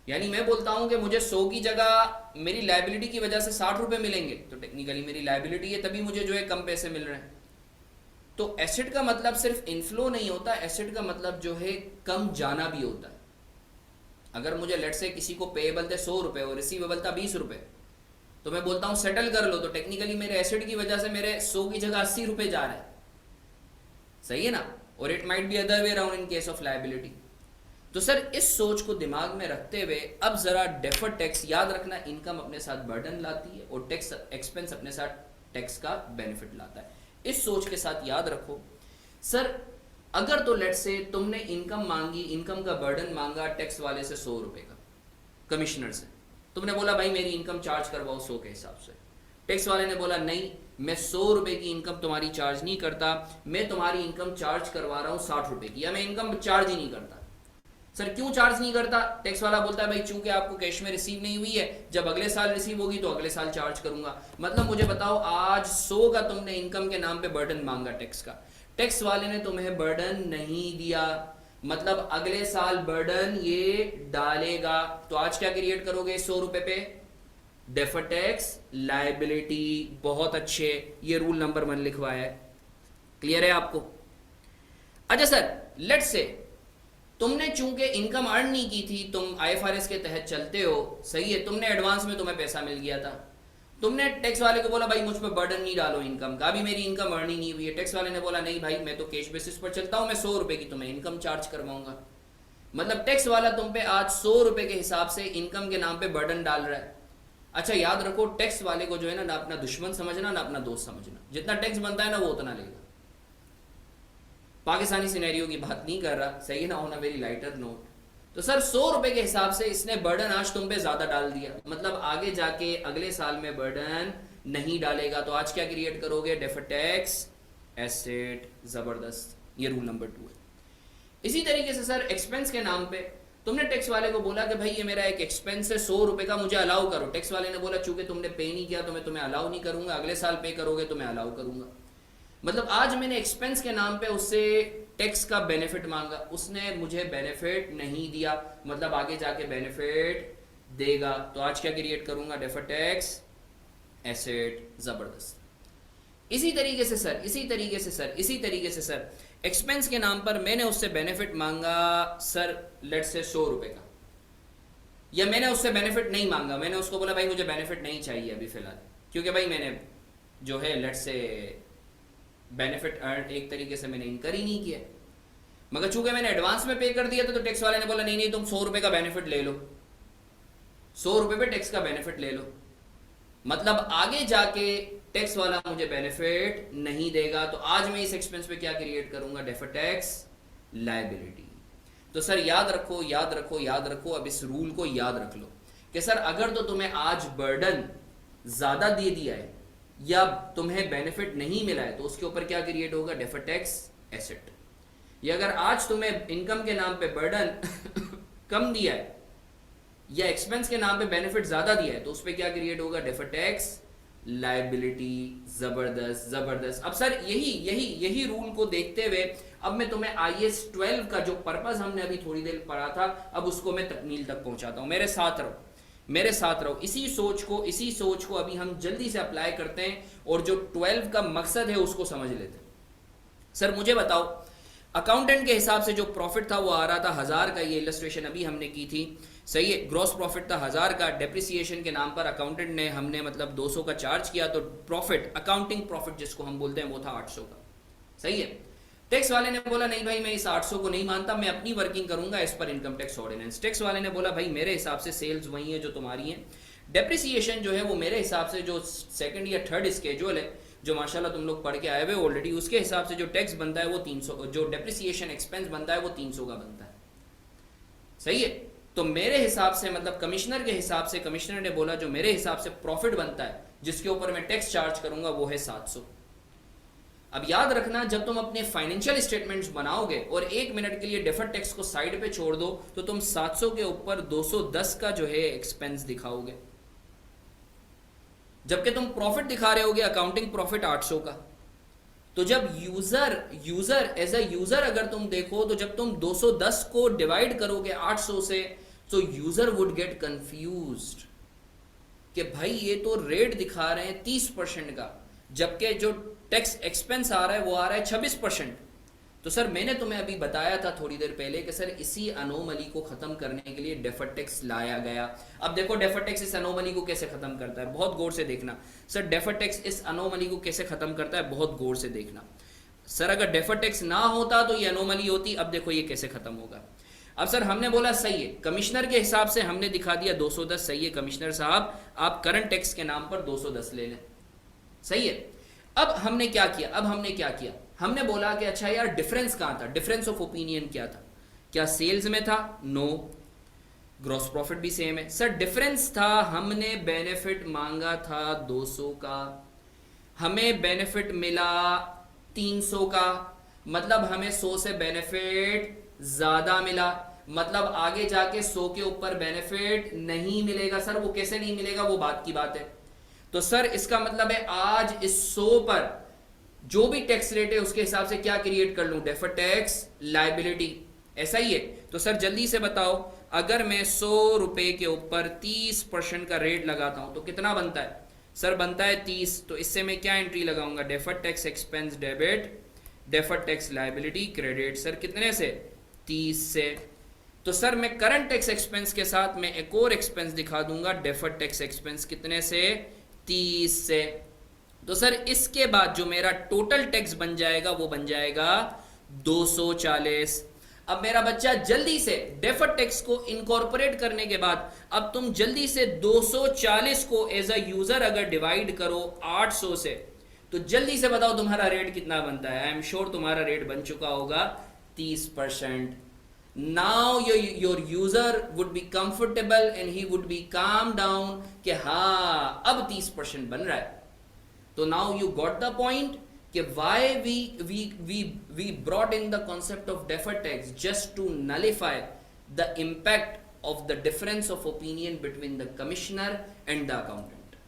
यानी मैं बोलता हूं कि मुझे 100 की जगह मेरी लायबिलिटी की वजह से 60 रुपए मिलेंगे, तो टेक्निकली मेरी लायबिलिटी है, तभी मुझे जो है कम पैसे मिल रहे हैं। तो एसेट का मतलब सिर्फ इनफ्लो नहीं होता, एसेट का मतलब जो है कम जाना भी होता है। अगर मुझे लेट से किसी को पेएबल थे 100 रुपए और रिसीवेबल था 20 रुपए, तो मैं बोलता हूं सेटल कर लो, तो टेक्निकली मेरे एसेट की वजह से मेरे 100 की जगह 80 रुपए जा रहे हैं, सही है ना। और it might be other way around in case of liability. तो सर इस सोच को दिमाग में रखते हुए अब जरा डेफर्ड टैक्स याद रखना, इनकम अपने साथ बर्डन लाती है और टैक्स एक्सपेंस अपने साथ टैक्स का बेनिफिट लाता है। इस सोच के साथ याद रखो सर, अगर तो लेट से तुमने इनकम मांगी, इनकम का बर्डन मांगा टैक्स वाले से 100 रुपए का, कमिश्नर से, तुमने बोला भाई मेरी इनकम चार्ज करवाओ 100 के हिसाब से। टैक्स वाले ने बोला नहीं, मैं 100 रुपए की इनकम तुम्हारी चार्ज नहीं करता, मैं तुम्हारी इनकम चार्ज करवा रहा हूं 60 रुपए की, या मैं इनकम चार्ज ही नहीं करता। सर क्यों चार्ज नहीं करता? टैक्स वाला बोलता है भाई चूंकि आपको कैश में रिसीव नहीं हुई है, जब अगले साल रिसीव होगी तो अगले साल चार्ज करूंगा। मतलब मुझे बताओ, आज 100 का तुमने इनकम के नाम पे बर्डन मांगा टैक्स का, टैक्स वाले ने तुम्हें बर्डन नहीं दिया, मतलब अगले साल बर्डन ये डालेगा। तो आज क्या क्रिएट करोगे 100 रुपए पे? Deferred tax liability. बहुत अच्छे, ये रूल नंबर 1 लिखवाया है, क्लियर है आपको? अच्छा सर, लेट्स से तुमने चूंकि इनकम अर्न नहीं की थी, तुम IFRS के तहत चलते हो, सही है, तुमने एडवांस में तुम्हें पैसा मिल गया था, तुमने टैक्स वाले को बोला भाई मुझ पर बर्डन नहीं डालो इनकम का, अभी मेरी इनकम अर्न ही नहीं हुई है। टैक्स वाले ने बोला नहीं भाई मैं तो कैश बेसिस पर चलता हूं, मैं 100 रुपए की तुम्हें इनकम चार्ज करवाऊंगा। मतलब टैक्स वाला तुम पे आज 100 रुपए के हिसाब से इनकम के नाम पे बर्डन डाल रहा है। अच्छा याद रखो, टैक्स वाले को जो है ना अपना दुश्मन समझना, ना अपना दोस्त समझना। जितना टैक्स बनता है ना वो उतना लेगा, पाकिस्तानी सिनेरियो की बात नहीं कर रहा, सही है ना, on a very lighter note. तो सर 100 रुपए के हिसाब से इसने बर्डन आज तुम पे ज्यादा डाल दिया, मतलब आगे जाके अगले साल में बर्डन नहीं डालेगा, तो आज क्या क्रिएट करोगे, डेफर्ड टैक्स एसेट। जबरदस्त, ये रूल नंबर 2 है। इसी तरीके से सर एक्सपेंस के नाम पे तुमने टैक्स वाले को बोला कि भाई ये मेरा एक एक्सपेंस है 100 रुपए का, मुझे अलाउ करो। टैक्स वाले ने बोला चूंकि तुमने पे नहीं किया तो मैं तुम्हें अलाउ नहीं करूंगा, अगले साल पे करोगे तो मैं अलाउ करूंगा। मतलब आज मैंने एक्सपेंस के नाम पे उससे टैक्स का बेनिफिट मांगा, उसने मुझे बेनिफिट नहीं दिया, मतलब आगे जाके बेनिफिट देगा, तो आज क्या क्रिएट करूंगा, डेफर्ड टैक्स एसेट। जबरदस्त। इसी तरीके से सर एक्सपेंस के नाम पर मैंने उससे बेनिफिट मांगा सर लेट से 100 रुपए का, या मैंने उससे बेनिफिट नहीं मांगा, मैंने उसको बोला भाई मुझे बेनिफिट नहीं चाहिए अभी फिलहाल, क्योंकि भाई मैंने जो है लेट से बेनिफिट अर्न एक तरीके से मैंने इनकर ही नहीं किया, मगर चूंकि मैंने एडवांस में पे कर दिया था, तो टैक्स वाले ने बोला नहीं तुम 100 रुपए का बेनिफिट ले लो, 100 रुपए पे टैक्स का बेनिफिट ले लो, मतलब आगे जाके टैक्स वाला मुझे बेनिफिट नहीं देगा, तो आज मैं इस एक्सपेंस पे क्या क्रिएट करूंगा, डेफर्ड टैक्स लायबिलिटी। तो सर याद रखो, अब इस रूल को याद रख लो कि सर अगर तो तुम्हें आज बर्डन ज्यादा दे दिया है या तुम्हें बेनिफिट नहीं मिला है, तो उसके ऊपर क्या क्रिएट होगा, डेफर्ड टैक्स एसेट। या अगर आज तुम्हें इनकम के नाम पे बर्डन कम दिया है या एक्सपेंस के नाम पे बेनिफिट ज्यादा दिया है, तो उस पर क्या क्रिएट होगा, डेफर्ड टैक्स लायबिलिटी। जबरदस्त। अब सर यही रूल को देखते हुए अब मैं तुम्हें IAS 12 का जो पर्पस हमने अभी थोड़ी देर पढ़ा था, अब उसको मैं तकमील तक पहुंचाता हूं। मेरे साथ रहो। इसी सोच को अभी हम जल्दी से अप्लाई करते हैं और जो 12 का मकसद है उसको समझ लेते हैं। सर मुझे बताओ, अकाउंटेंट के हिसाब से जो प्रॉफिट था वो आ रहा था 1000 का, ये इलस्ट्रेशन अभी हमने की थी, सही है। ग्रॉस प्रॉफिट था 1000 का, डेप्रिसिएशन के नाम पर अकाउंटेंट ने हमने मतलब 200 का चार्ज किया, तो प्रॉफिट, अकाउंटिंग प्रॉफिट जिसको हम बोलते हैं, वो था 800 का, सही है। टैक्स वाले ने बोला नहीं भाई मैं इस 800 को नहीं मानता, मैं अपनी वर्किंग करूंगा as per income tax ordinance. Tax वाले ने बोला भाई मेरे हिसाब से सेल्स वही है जो तुम्हारी है, डेप्रिसिएशन जो है वो मेरे हिसाब से जो सेकंड या थर्ड स्केड्यूल है, जो माशाल्लाह तुम लोग पढ़ के आए हुए ऑलरेडी, उसके हिसाब से जो टैक्स बनता है वो 300, जो डेप्रिसिएशन एक्सपेंस बनता है वो 300 का बनता है, सही है। तो मेरे हिसाब से मतलब कमिश्नर के हिसाब से, कमिश्नर ने बोला जो मेरे हिसाब से प्रॉफिट बनता है जिसके ऊपर मैं टैक्स चार्ज करूंगा वो है 700। अब याद रखना, जब तुम अपने फाइनेंशियल स्टेटमेंट्स बनाओगे और 1 मिनट के लिए डेफर्ड टैक्स को साइड पे छोड़ दो, तो तुम 700 के ऊपर 210 का जो है एक्सपेंस दिखाओगे, जबकि तुम प्रॉफिट दिखा रहे होगे अकाउंटिंग प्रॉफिट 800 का। तो जब यूजर एज अ यूजर अगर तुम देखो, तो जब तुम 210 को डिवाइड करोगे 800 से, तो यूजर वुड गेट कंफ्यूज्ड कि भाई ये तो रेट दिखा रहे हैं 30% का, जबकि जो टैक्स एक्सपेंस आ रहा है वो आ रहा है 26%। तो सर मैंने तुम्हें अभी बताया था थोड़ी देर पहले कि सर इसी अनोमली को खत्म करने के लिए डेफर्ड टैक्स लाया गया। अब देखो डेफर्ड टैक्स इस अनोमली को कैसे खत्म करता है, बहुत गौर से देखना। सर डेफर्ड टैक्स इस अनोमली को कैसे खत्म करता है, बहुत गौर से देखना। सर अगर डेफर्ड टैक्स ना होता तो ये अनोमली होती, अब देखो ये कैसे खत्म होगा। अब सर हमने बोला सही है, कमिश्नर के हिसाब से हमने दिखा दिया 210, सही है कमिश्नर साहब, आप करंट टैक्स के नाम पर 210 ले लें, सही है। अब हमने क्या किया, हमने बोला कि अच्छा यार डिफरेंस कहाँ था, डिफरेंस ऑफ ओपिनियन क्या था, क्या सेल्स में था, नो, ग्रॉस प्रॉफिट भी सेम है। सर डिफरेंस था, हमने बेनिफिट मांगा था 200 का, हमें बेनिफिट मिला 300 का, मतलब हमें 100 से बेनिफिट ज्यादा मिला, मतलब आगे जाके 100 के ऊपर बेनिफिट नहीं मिलेगा। सर वो कैसे नहीं मिलेगा, वो बात की बात है। तो सर इसका मतलब है आज इस 100 पर जो भी टैक्स रेट है उसके हिसाब से क्या क्रिएट कर लूं, डेफर्ड टैक्स लायबिलिटी, ऐसा ही है। तो सर जल्दी से बताओ, अगर मैं 100 रुपए के ऊपर 30% का रेट लगाता हूं तो कितना बनता है, सर बनता है 30। तो इससे मैं क्या एंट्री लगाऊंगा, deferred tax expense debit, deferred tax liability credit. Sir कितने से, 30 से। तो सर मैं करंट टैक्स एक्सपेंस के साथ मैं एक और एक्सपेंस दिखा दूंगा, डेफर्ड टैक्स एक्सपेंस, कितने से, 30 से। तो सर इसके बाद जो मेरा टोटल टैक्स बन जाएगा वो बन जाएगा 240। अब मेरा बच्चा जल्दी से डेफर्ड टैक्स को इनकॉर्पोरेट करने के बाद अब तुम जल्दी से 240 को एज अ यूजर अगर डिवाइड करो 800 से, तो जल्दी से बताओ तुम्हारा रेट कितना बनता है। आई एम श्योर तुम्हारा रेट बन चुका होगा 30%। Now your user would be comfortable and he would be calm down कि हाँ अब 30% बन रहा है। तो now you got the point कि why we brought in the concept of deferred tax just to nullify the impact of the difference of opinion between the commissioner and the accountant।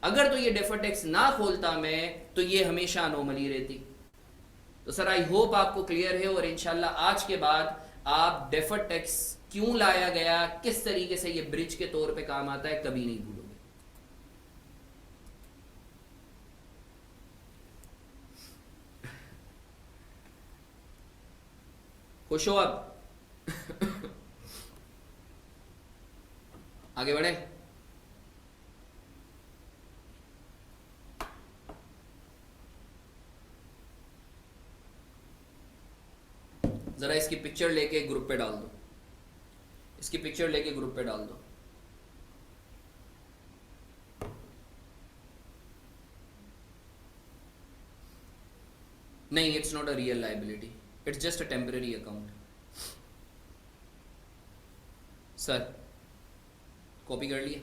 अगर तो ये डेफर टैक्स ना खोलता मैं तो ये हमेशा अनोमली रहती। तो सर आई होप आपको क्लियर है और इंशाल्लाह आज के बाद आप डेफर टैक्स क्यों लाया गया, किस तरीके से ये ब्रिज के तौर पे काम आता है, कभी नहीं भूलोगे। खुश हो आप? आगे बढ़े। जरा इसकी पिक्चर लेके ग्रुप पे डाल दो, इसकी पिक्चर लेके ग्रुप पे डाल दो। नहीं, it's not a real liability, it's just a temporary account. Sir copy कर लिए,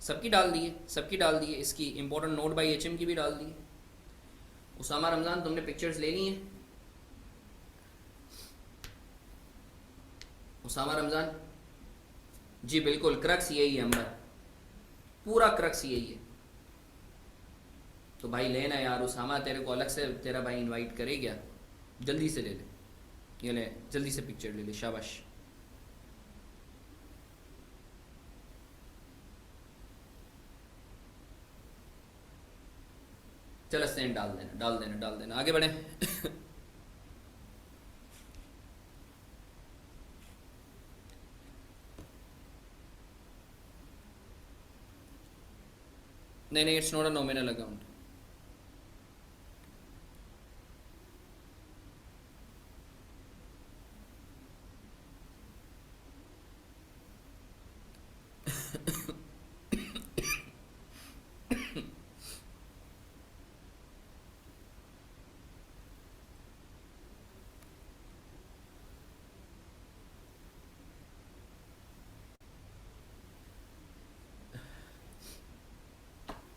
सबकी डाल दिए, सबकी डाल दिए, इसकी इंपॉर्टेंट नोट बाय एचएम की भी डाल दिए। उसामा रमजान तुमने पिक्चर्स ले ली हैं? उसामा रमजान जी बिल्कुल, क्रक्स यही है अंबर, पूरा क्रक्स यही है। तो भाई लेना यार उसामा, तेरे को अलग से तेरा भाई इनवाइट करे क्या, जल्दी से ले ले, ये ले जल्दी से पिक्चर ले ले, शाबाश। चल स्टैंड डाल देना, डाल देना, डाल देना, आगे बढ़े। नहीं नहीं, it's not a nominal account.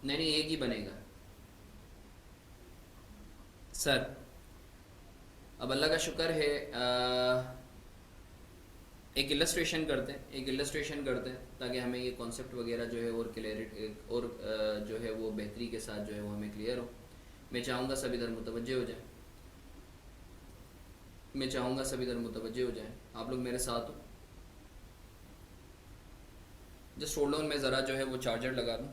नहीं नहीं, एक ही बनेगा सर। अब अल्लाह का शुक्र है, एक इलस्ट्रेशन करते हैं, एक इलस्ट्रेशन करते हैं ताकि हमें ये कॉन्सेप्ट वगैरह जो है और क्लियरिटी और जो है वो बेहतरी के साथ जो है वो हमें क्लियर हो। मैं चाहूँगा सब इधर मुतवज्जे हो जाए, मैं चाहूँगा सब इधर मुतवज्जे हो जाए, आप लोग मेरे साथ हो। जस्ट होल्ड ऑन, मैं ज़रा जो है वो चार्जर लगा दूँ।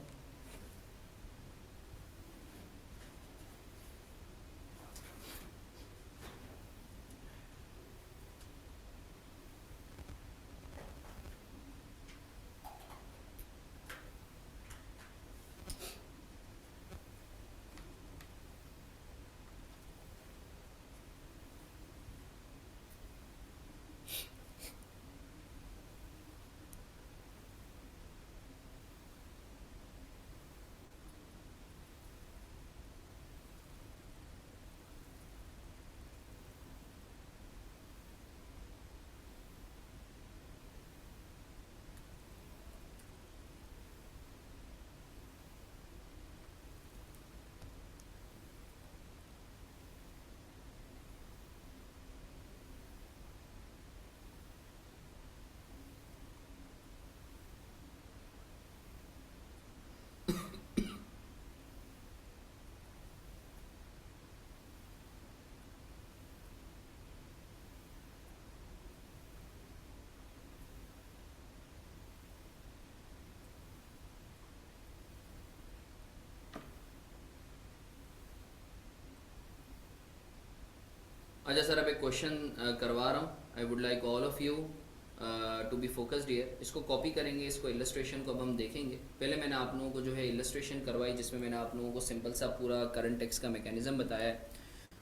अच्छा सर, अब एक क्वेश्चन करवा रहा हूँ। I would like all of you to be focused here. इसको कॉपी करेंगे, इसको इलस्ट्रेशन को अब हम देखेंगे। पहले मैंने आप लोगों को जो है इलस्ट्रेशन करवाई जिसमें मैंने आप लोगों को सिंपल सा पूरा करंट टैक्स का मैकेनिज्म बताया है।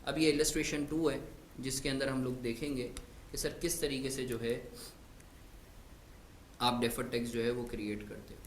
अब ये इलस्ट्रेशन 2 है जिसके अंदर हम लोग देखेंगे कि सर किस तरीके से जो है आप डेफर्ड टैक्स जो है वो क्रिएट करते हो।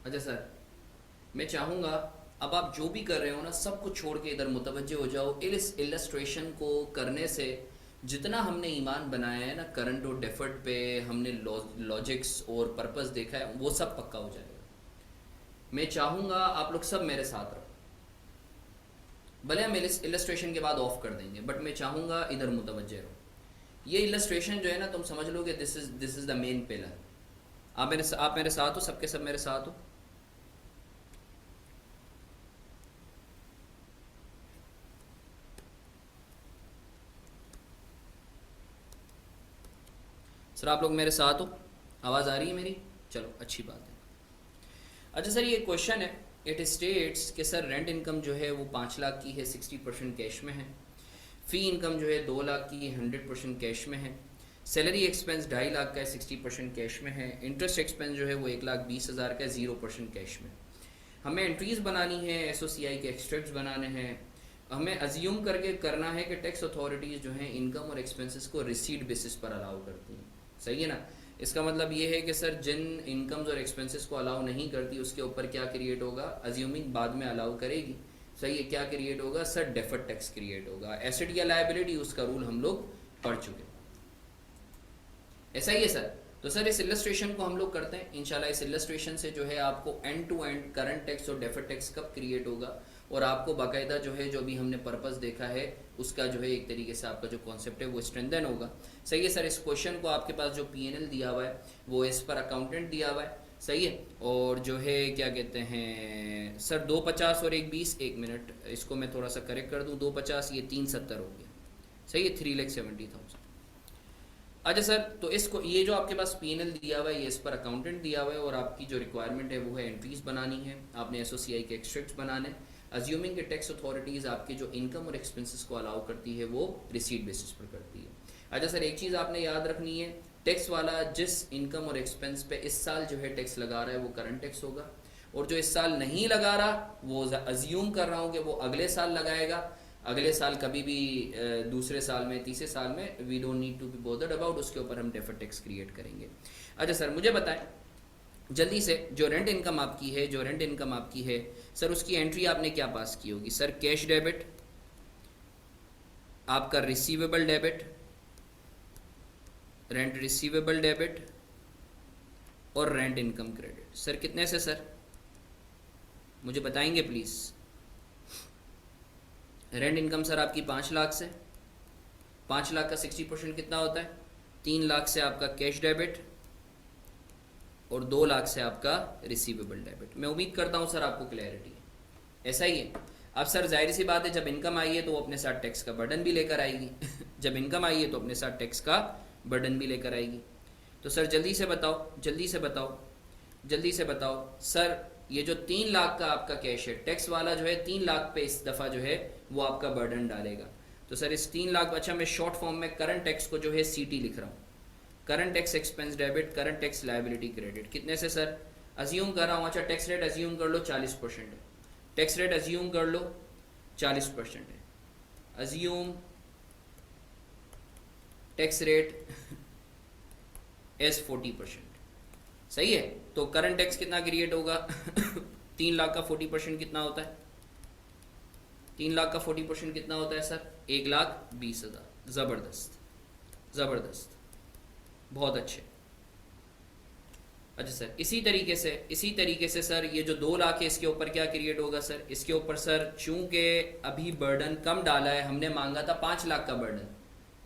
अच्छा सर, मैं चाहूँगा अब आप जो भी कर रहे हो ना सब कुछ छोड़ के इधर मुतवज्जे हो जाओ। इस इलस्ट्रेशन को करने से जितना हमने ईमान बनाया है ना करंट और डेफर्ड पे, हमने लॉजिक्स और पर्पस देखा है, वो सब पक्का हो जाएगा। मैं चाहूँगा आप लोग सब मेरे साथ रहो, भले हम इस इलस्ट्रेशन के बाद ऑफ कर देंगे, बट मैं चाहूँगा इधर मुतवज्जे रहो। ये इलस्ट्रेशन जो है ना, तुम समझ लो कि this is the main pillar. आप मेरे साथ हो, सबके सब मेरे साथ हो। सर आप लोग मेरे साथ हो, आवाज़ आ रही है मेरी? चलो अच्छी बात है। अच्छा सर, ये क्वेश्चन है, इट स्टेट्स कि सर रेंट इनकम जो है वो 5 लाख की है, 60% कैश में है। फ़ी इनकम जो है 2 लाख की 100% कैश में है। सैलरी एक्सपेंस 2.5 लाख का है, 60% कैश में है। इंटरेस्ट एक्सपेंस जो है वो 1,20,000 का है, 0% कैश में। हमें एंट्रीज़ बनानी है, SOCI के एक्सट्रैक्ट्स बनाने हैं। हमें अज्यूम करके करना है कि टैक्स अथॉरिटीज़ जो हैं इनकम और एक्सपेंसेस को रिसीट बेसिस पर अलाउ करती हैं। सही है ना? इसका मतलब ये है कि सर जिन इनकम्स और एक्सपेंसेस को अलाउ नहीं करती उसके ऊपर क्या क्रिएट होगा, अज्यूमिंग बाद में अलाउ करेगी, सही है, क्या क्रिएट होगा सर, डेफर्ड टैक्स क्रिएट होगा। एसेट या लायबिलिटी, उसका रूल हम लोग पढ़ चुके, ऐसा ही है सर। तो सर इस इलस्ट्रेशन को हम लोग करते हैं इंशाल्लाह। इस इलस्ट्रेशन से जो है आपको end to end current tax और डेफर्ड टैक्स कब क्रिएट होगा, और आपको बाकायदा जो है जो भी हमने पर्पस देखा है उसका जो है एक तरीके से आपका जो कॉन्सेप्ट है वो स्ट्रेंथन होगा। सही है सर। इस क्वेश्चन को आपके पास जो PNL दिया हुआ है वो एज पर अकाउंटेंट दिया हुआ है, सही है। और जो है क्या कहते हैं सर 250 और 120, 1 मिनट इसको मैं थोड़ा सा करेक्ट कर दूँ, 250 ये 370 हो गया, सही है, 3,70,000। अच्छा सर, तो इसको ये जो आपके पास PNL दिया हुआ है ये इस पर अकाउंटेंट दिया हुआ है, और आपकी जो रिक्वायरमेंट है वो है एंट्रीज बनानी है, आपने SOCI के एक्सट्रैक्ट्स बनाने, अज्यूमिंग के टैक्स अथॉरिटीज़ आपकी जो इनकम और एक्सपेंसेस को अलाउ करती है वो रिसीट बेसिस पर करती है। अच्छा सर, एक चीज़ आपने याद रखनी है, टैक्स वाला जिस इनकम और एक्सपेंस पे इस साल जो है टैक्स लगा रहा है वो करंट टैक्स होगा, और जो इस साल नहीं लगा रहा वो अज्यूम कर रहा हूँ कि वो अगले साल लगाएगा, अगले साल कभी भी दूसरे साल में, तीसरे साल में, we don't need to be bothered about, उसके ऊपर हम डेफर्ड टैक्स क्रिएट करेंगे। अच्छा सर, मुझे बताएं जल्दी से, जो रेंट इनकम आपकी है, जो रेंट इनकम आपकी है सर, उसकी एंट्री आपने क्या पास की होगी सर? कैश डेबिट, आपका receivable debit, rent receivable debit और रेंट इनकम क्रेडिट। सर कितने से सर, मुझे बताएंगे प्लीज़। रेंट इनकम सर आपकी 5 लाख से, 5 लाख का 60% कितना होता है? 3 लाख से आपका कैश डेबिट और 2 लाख से आपका रिसीवेबल डेबिट। मैं उम्मीद करता हूँ सर आपको क्लैरिटी है, ऐसा ही है। अब सर जाहिर सी बात है, जब इनकम आई है तो वो अपने साथ टैक्स का बर्डन भी लेकर आएगी जब इनकम आई है तो अपने साथ टैक्स का बर्डन भी लेकर आएगी। तो सर जल्दी से बताओ, जल्दी से बताओ, जल्दी से बताओ सर, ये जो 3 लाख का आपका कैश है, टैक्स वाला जो है 3 लाख पे इस दफ़ा जो है वो आपका बर्डन डालेगा। तो सर इस 3 लाख, अच्छा मैं शॉर्ट फॉर्म में करंट टैक्स को जो है CT लिख रहा हूँ, current tax expense debit, current tax liability credit. कितने से सर? अज्यूम कर रहा हूँ, अच्छा टैक्स रेट अज्यूम कर लो 40% है, टैक्स रेट अज्यूम कर लो 40% है, अज्यूम टैक्स रेट एज 40%, सही है। तो करंट टैक्स कितना क्रिएट होगा 3 लाख का 40% कितना होता है? 3 लाख का 40% कितना होता है सर? 1,20,000। ज़बरदस्त, ज़बरदस्त, बहुत अच्छे। अच्छा सर, इसी तरीके से सर ये जो 2 लाख है इसके ऊपर क्या क्रिएट होगा सर? इसके ऊपर सर चूंकि अभी बर्डन कम डाला है, हमने मांगा था 5 लाख का बर्डन,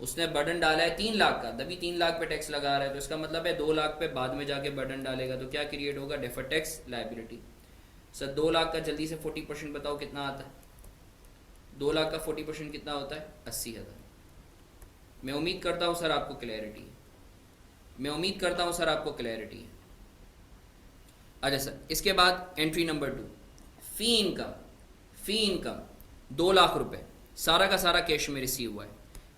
उसने बर्डन डाला है 3 लाख का, तभी 3 लाख पे टैक्स लगा रहा है, तो इसका मतलब है 2 लाख पे बाद में जाके बर्डन डालेगा, तो क्या क्रिएट होगा? Deferred tax liability. Sir 2 lakh का जल्दी से 40% बताओ कितना आता है? 2 लाख का 40% कितना होता है? 80,000। मैं उम्मीद करता हूँ सर आपको क्लैरिटी है, मैं उम्मीद करता हूँ सर आपको क्लैरिटी है। अच्छा सर, इसके बाद एंट्री नंबर 2, फ़ी इनकम। फ़ी इनकम 2 लाख रुपए सारा का सारा कैश में रिसीव हुआ है।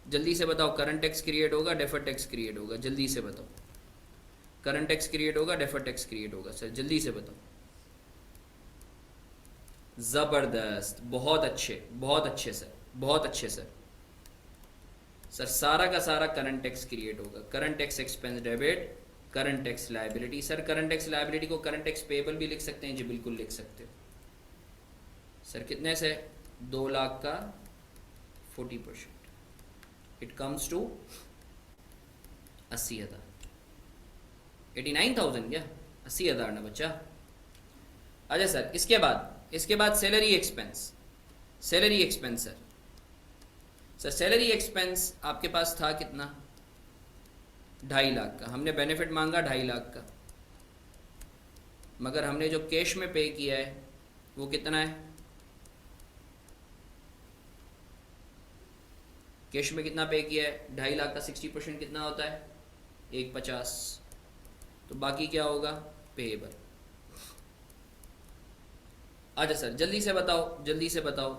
जल्दी से बताओ, करंट टैक्स क्रिएट होगा, डेफर्ड टैक्स क्रिएट होगा? जल्दी से बताओ, करंट टैक्स क्रिएट होगा, डेफर्ड टैक्स क्रिएट होगा? सर जल्दी से बताओ। ज़बरदस्त, बहुत अच्छे, बहुत अच्छे सर, बहुत अच्छे सर। सर सारा का सारा करंट टैक्स क्रिएट होगा, current tax expense debit current tax liability. Sir current tax liability को करंट टैक्स पेबल भी लिख सकते हैं जी, बिल्कुल लिख सकते हो सर। कितने से? 2 लाख का 40%, इट कम्स टू 80,000। 89,000 क्या? 80,000 ना बच्चा। अच्छा सर इसके बाद salary expense. Salary expense sir salary expense आपके पास था कितना? 2.5 लाख का। हमने बेनिफिट मांगा 2.5 लाख का, मगर हमने जो कैश में पे किया है वो कितना है? कैश में कितना पे किया है? 2.5 लाख का 60% कितना होता है? 150। तो बाकी क्या होगा? पेएबल। अच्छा सर जल्दी से बताओ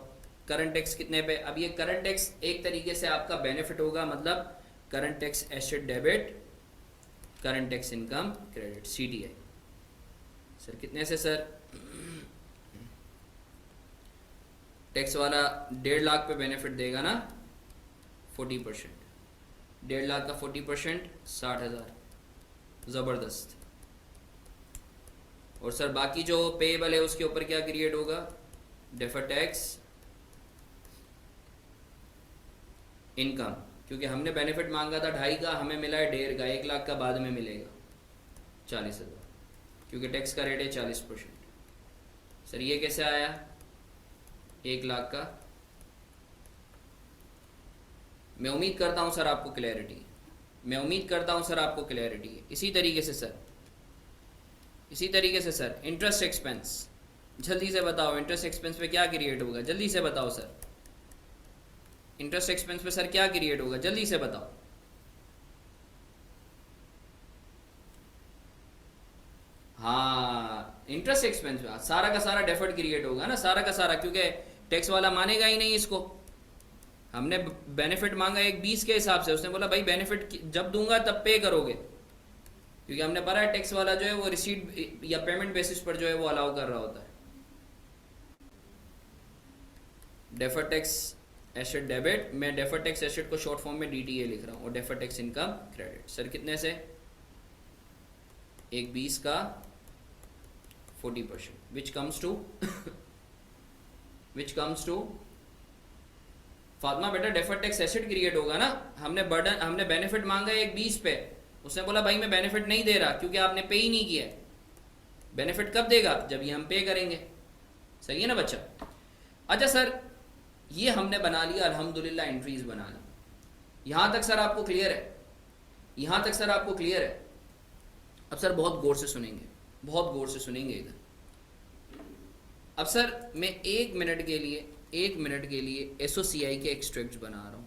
करंट टैक्स कितने पे? अब ये करंट टैक्स एक तरीके से आपका बेनिफिट होगा, मतलब current tax asset debit, current tax income credit, CDI. Sir कितने से सर? टैक्स वाला 1.5 लाख पे बेनिफिट देगा ना 40%। 1.5 लाख का 40% 60,000, ज़बरदस्त। और सर बाकी जो पेएबल है उसके ऊपर क्या क्रिएट होगा? डेफर टैक्स इनकम, क्योंकि हमने बेनिफिट मांगा था 2.5 का, हमें मिला है 1.5 का। 1 लाख का बाद में मिलेगा 40,000, क्योंकि टैक्स का रेट है 40%। सर ये कैसे आया 1 लाख का? मैं उम्मीद करता हूं सर आपको क्लैरिटी है। इसी तरीके से सर इंटरेस्ट एक्सपेंस, जल्दी से बताओ इंटरेस्ट एक्सपेंस पे क्या क्रिएट होगा? जल्दी से बताओ सर, इंटरेस्ट एक्सपेंस पे सर क्या क्रिएट होगा? जल्दी से बताओ। हाँ इंटरेस्ट एक्सपेंस पे सारा का सारा डेफर्ड क्रिएट होगा ना, सारा का सारा, क्योंकि टैक्स वाला मानेगा ही नहीं इसको। हमने बेनिफिट मांगा 1.20 के हिसाब से, उसने बोला भाई बेनिफिट जब दूंगा तब पे करोगे, क्योंकि हमने पढ़ा है टैक्स वाला जो है वो रिसीट या पेमेंट बेसिस पर जो है वो अलाउ कर रहा होता है। डेफर टैक्स एसेट डेबिट, मैं डेफर टैक्स एसेट को शॉर्ट फॉर्म में डीटीए लिख रहा हूँ, और defer tax income credit. Sir कितने से? 1.20 का 40%, विच कम्स टू फातिमा बेटा डेफर टैक्स एसेट क्रिएट होगा ना। हमने बेनिफिट मांगा 1.20 पे, उसने बोला भाई मैं बेनिफिट नहीं दे रहा क्योंकि आपने पे ही नहीं किया। बेनिफिट कब देगा? जब ये हम पे करेंगे। सही है ना बच्चा? अच्छा सर ये हमने बना लिया अल्हम्दुलिल्लाह, एंट्रीज बना ली। यहां तक सर आपको क्लियर है? अब सर बहुत गौर से सुनेंगे इधर। अब सर मैं 1 मिनट के लिए एसओसीआई के एक्सट्रैक्ट्स बना रहा हूं।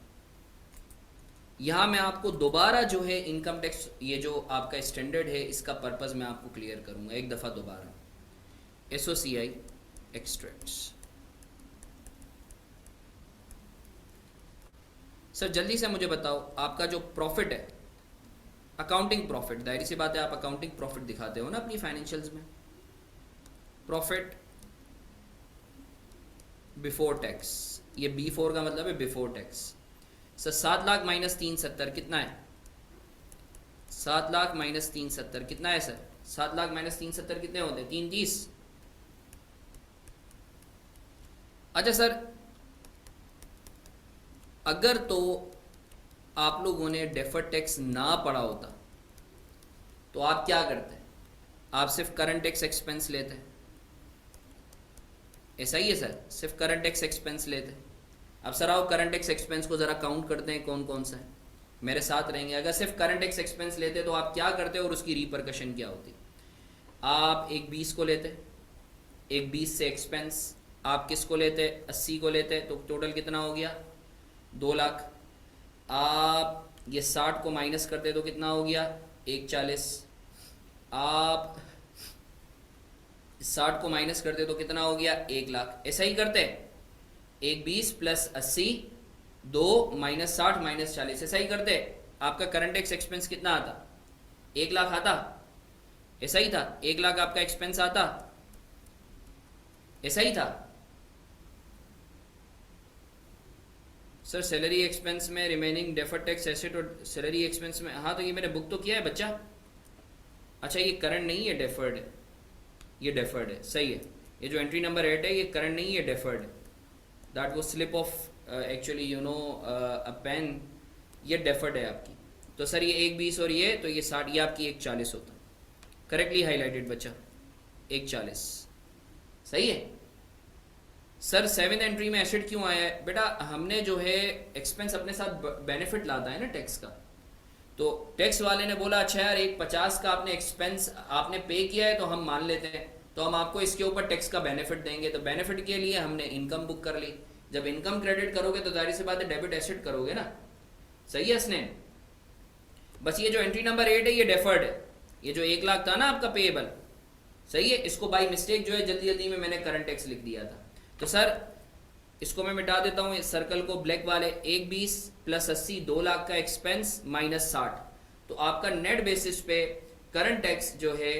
यहां मैं आपको दोबारा जो है इनकम टैक्स, ये जो आपका स्टैंडर्ड है, इसका पर्पस मैं आपको क्लियर करूंगा एक दफा दोबारा। SOCI extracts. सर जल्दी से मुझे बताओ, आपका जो प्रॉफिट है, अकाउंटिंग प्रॉफिट, दायरी सी बात है, आप अकाउंटिंग प्रॉफिट दिखाते हो ना अपनी फाइनेंशियल्स में। प्रॉफिट बिफोर टैक्स, ये B4 का मतलब है before tax. Sir 7 lakh minus 370 कितना है? 7 लाख माइनस 370 कितना है सर? 7 लाख माइनस 370 कितने होते हैं? 330। अच्छा सर अगर तो आप लोगों ने डेफर टैक्स ना पढ़ा होता तो आप क्या करते? आप सिर्फ करंट टैक्स एक्सपेंस लेते। ऐसा ही है सर, सिर्फ करंट टैक्स एक्सपेंस लेते। अब सर आओ करंट टैक्स एक्सपेंस को जरा काउंट करते हैं कौन कौन सा है, मेरे साथ रहेंगे। अगर सिर्फ करंट टैक्स एक्सपेंस लेते तो आप क्या करते और उसकी रिपरकशन क्या होती? आप 1.20 को लेते, 1.20 से एक्सपेंस आप किसको लेते? 80 को लेते, तो टोटल कितना हो गया? 2 लाख। आप ये 60 को माइनस करते तो कितना हो गया? 140। आप 60 को माइनस करते तो कितना हो गया? 1 लाख। ऐसा ही करते 1.20 प्लस 80, 2 माइनस 60 माइनस 40, ऐसा ही करते। आपका करंट टैक्स एक्सपेंस कितना आता? 1 लाख आता। ऐसा ही था, 1 लाख आपका एक्सपेंस आता। ऐसा ही था सर। सैलरी एक्सपेंस में रिमेनिंग डेफर्ड टैक्स एसेट और सैलरी एक्सपेंस में, हाँ तो ये मैंने बुक तो किया है बच्चा, अच्छा ये करंट नहीं है, डेफर्ड है, ये डेफर्ड है, सही है। ये जो एंट्री नंबर 8 है ये करंट नहीं है, डेफर्ड है। दैट वो slip of actually you know a pen, ये डेफर्ड है आपकी। तो सर ये 1.20 और ये तो ये 60, ये आपकी 1.40 होता, करेक्टली हाईलाइटेड बच्चा, 1.40 सही है। सर 7th एंट्री में एसिड क्यों आया है बेटा? हमने जो है एक्सपेंस अपने साथ बेनिफिट लाता है ना टैक्स का, तो टैक्स वाले ने बोला अच्छा यार एक 50 का आपने एक्सपेंस आपने पे किया है तो हम मान लेते हैं, तो हम आपको इसके ऊपर टैक्स का बेनिफिट देंगे। तो बेनिफिट के लिए हमने इनकम बुक कर ली। जब इनकम क्रेडिट करोगे तो जाहिर सी बात है डेबिट एसिड करोगे ना, सही है स्नेह। बस ये जो एंट्री नंबर 8 है ये डेफर्ड है, ये जो 1 लाख था ना आपका पेएबल, सही है, इसको बाई मिस्टेक जो है जल्दी जल्दी में मैंने करंट टैक्स लिख दिया था। तो सर इसको मैं मिटा देता हूँ, इस सर्कल को ब्लैक वाले, 1.20 प्लस 80 2 लाख का एक्सपेंस माइनस 60, तो आपका नेट बेसिस पे करंट टैक्स जो है,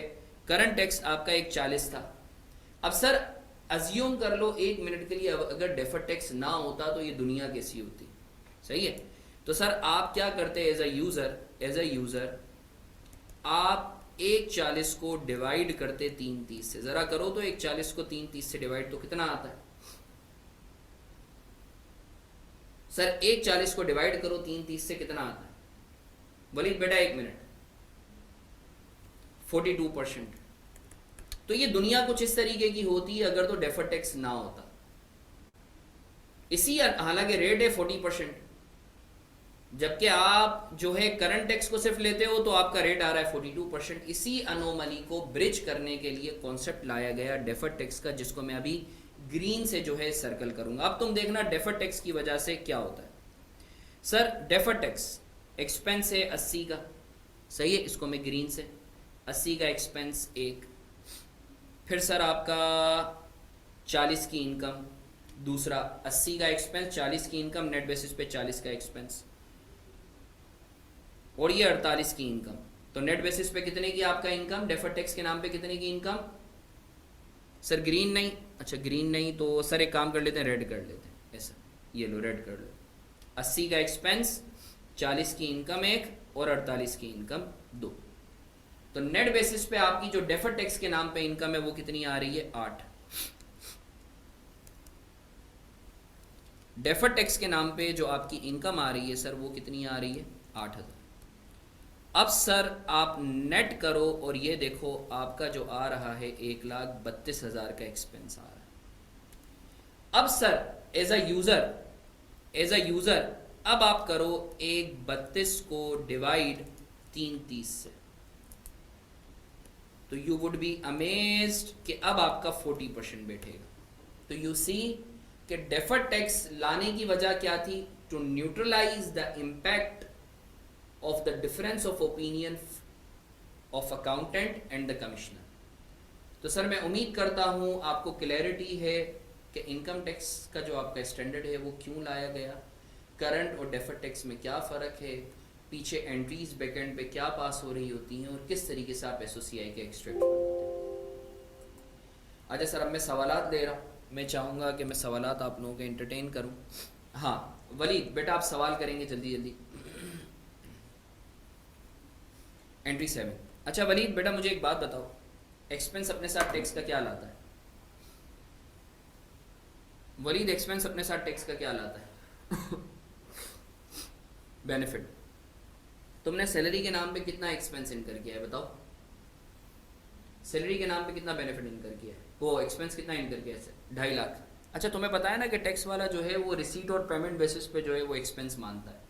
करंट टैक्स आपका 1.40 था। अब सर अज्यूम कर लो 1 मिनट के लिए अगर डेफर्ड टैक्स ना होता तो ये दुनिया कैसी होती, सही है। तो सर आप क्या करते एज अ यूजर आप 1.40 को डिवाइड करते 3.30 से, जरा करो तो 1.40 को 3.30 से डिवाइड तो कितना आता है सर? 1.40 को डिवाइड करो 3.30 से कितना आता है वलीद बेटा? 1 मिनट, 42%। तो ये दुनिया कुछ इस तरीके की होती है अगर तो डेफर्ड टैक्स ना होता। इसी हालांकि रेट है 40%, जबकि आप जो है करंट टैक्स को सिर्फ लेते हो तो आपका रेट आ रहा है 42%। इसी अनोमली को ब्रिज करने के लिए कॉन्सेप्ट लाया गया डेफर्ड टैक्स का, जिसको मैं अभी ग्रीन से जो है सर्कल करूंगा। अब तुम देखना डेफर्ड टैक्स की वजह से क्या होता है। सर डेफर्ड टैक्स एक्सपेंस है 80 का, सही है, इसको मैं ग्रीन से 80 का एक्सपेंस 1, फिर सर आपका 40 की इनकम दूसरा, 80 का एक्सपेंस 40 की इनकम, नेट बेसिस पे 40 का एक्सपेंस, और ये 48 की इनकम। तो नेट बेसिस पे कितने की आपका इनकम, डेफर्ड टैक्स के नाम पे कितने की इनकम? सर ग्रीन नहीं, अच्छा ग्रीन नहीं तो सर एक काम कर लेते हैं, रेड कर लेते हैं, ऐसा ये लो रेड कर लो। 80 का एक्सपेंस, 40 की इनकम 1 और 48 की इनकम 2। तो नेट बेसिस पे आपकी जो डेफर्ड टैक्स के नाम पे इनकम है वो कितनी आ रही है? 8। डेफर्ड टैक्स के नाम पे जो आपकी इनकम आ रही है सर वो कितनी आ रही है? 8,000। अब सर आप नेट करो और ये देखो आपका जो आ रहा है 1,32,000 का एक्सपेंस आ रहा है। अब सर एज अ यूजर अब आप करो 1,32 को डिवाइड 330 से, तो यू वुड बी अमेज्ड कि अब आपका 40% बैठेगा। तो यू सी कि डेफर्ड टैक्स लाने की वजह क्या थी? To neutralise the impact of the difference of opinion of accountant and the commissioner। तो सर मैं उम्मीद करता हूँ आपको क्लैरिटी है कि इनकम टैक्स का जो आपका स्टैंडर्ड है वो क्यों लाया गया, करंट और डेफर्ड टैक्स में क्या फ़र्क है, पीछे एंट्रीज बैकएंड पे क्या पास हो रही होती हैं और किस तरीके से आप एसओसीआई के एक्सट्रैक्ट बनाते हैं। अच्छा सर अब मैं सवालात ले रहा हूँ, मैं चाहूँगा कि मैं सवालात आप लोगों के एंटरटेन करूँ। हाँ वलीद बेटा आप सवाल करेंगे जल्दी जल्दी। एंट्री 7। अच्छा वलीद बेटा मुझे एक बात बताओ, एक्सपेंस अपने साथ टैक्स का क्या लाता है? वलीद एक्सपेंस अपने साथ टैक्स का क्या लाता है? बेनिफिट। तुमने सैलरी के नाम पे कितना एक्सपेंस इनकर किया है बताओ? सैलरी के नाम पे कितना बेनिफिट इनकर किया है? वो एक्सपेंस कितना इनकर किया है? 2.5 लाख। अच्छा तुम्हें पता है ना कि टैक्स वाला जो है वो रिसीट और पेमेंट बेसिस पे जो है वो एक्सपेंस मानता है।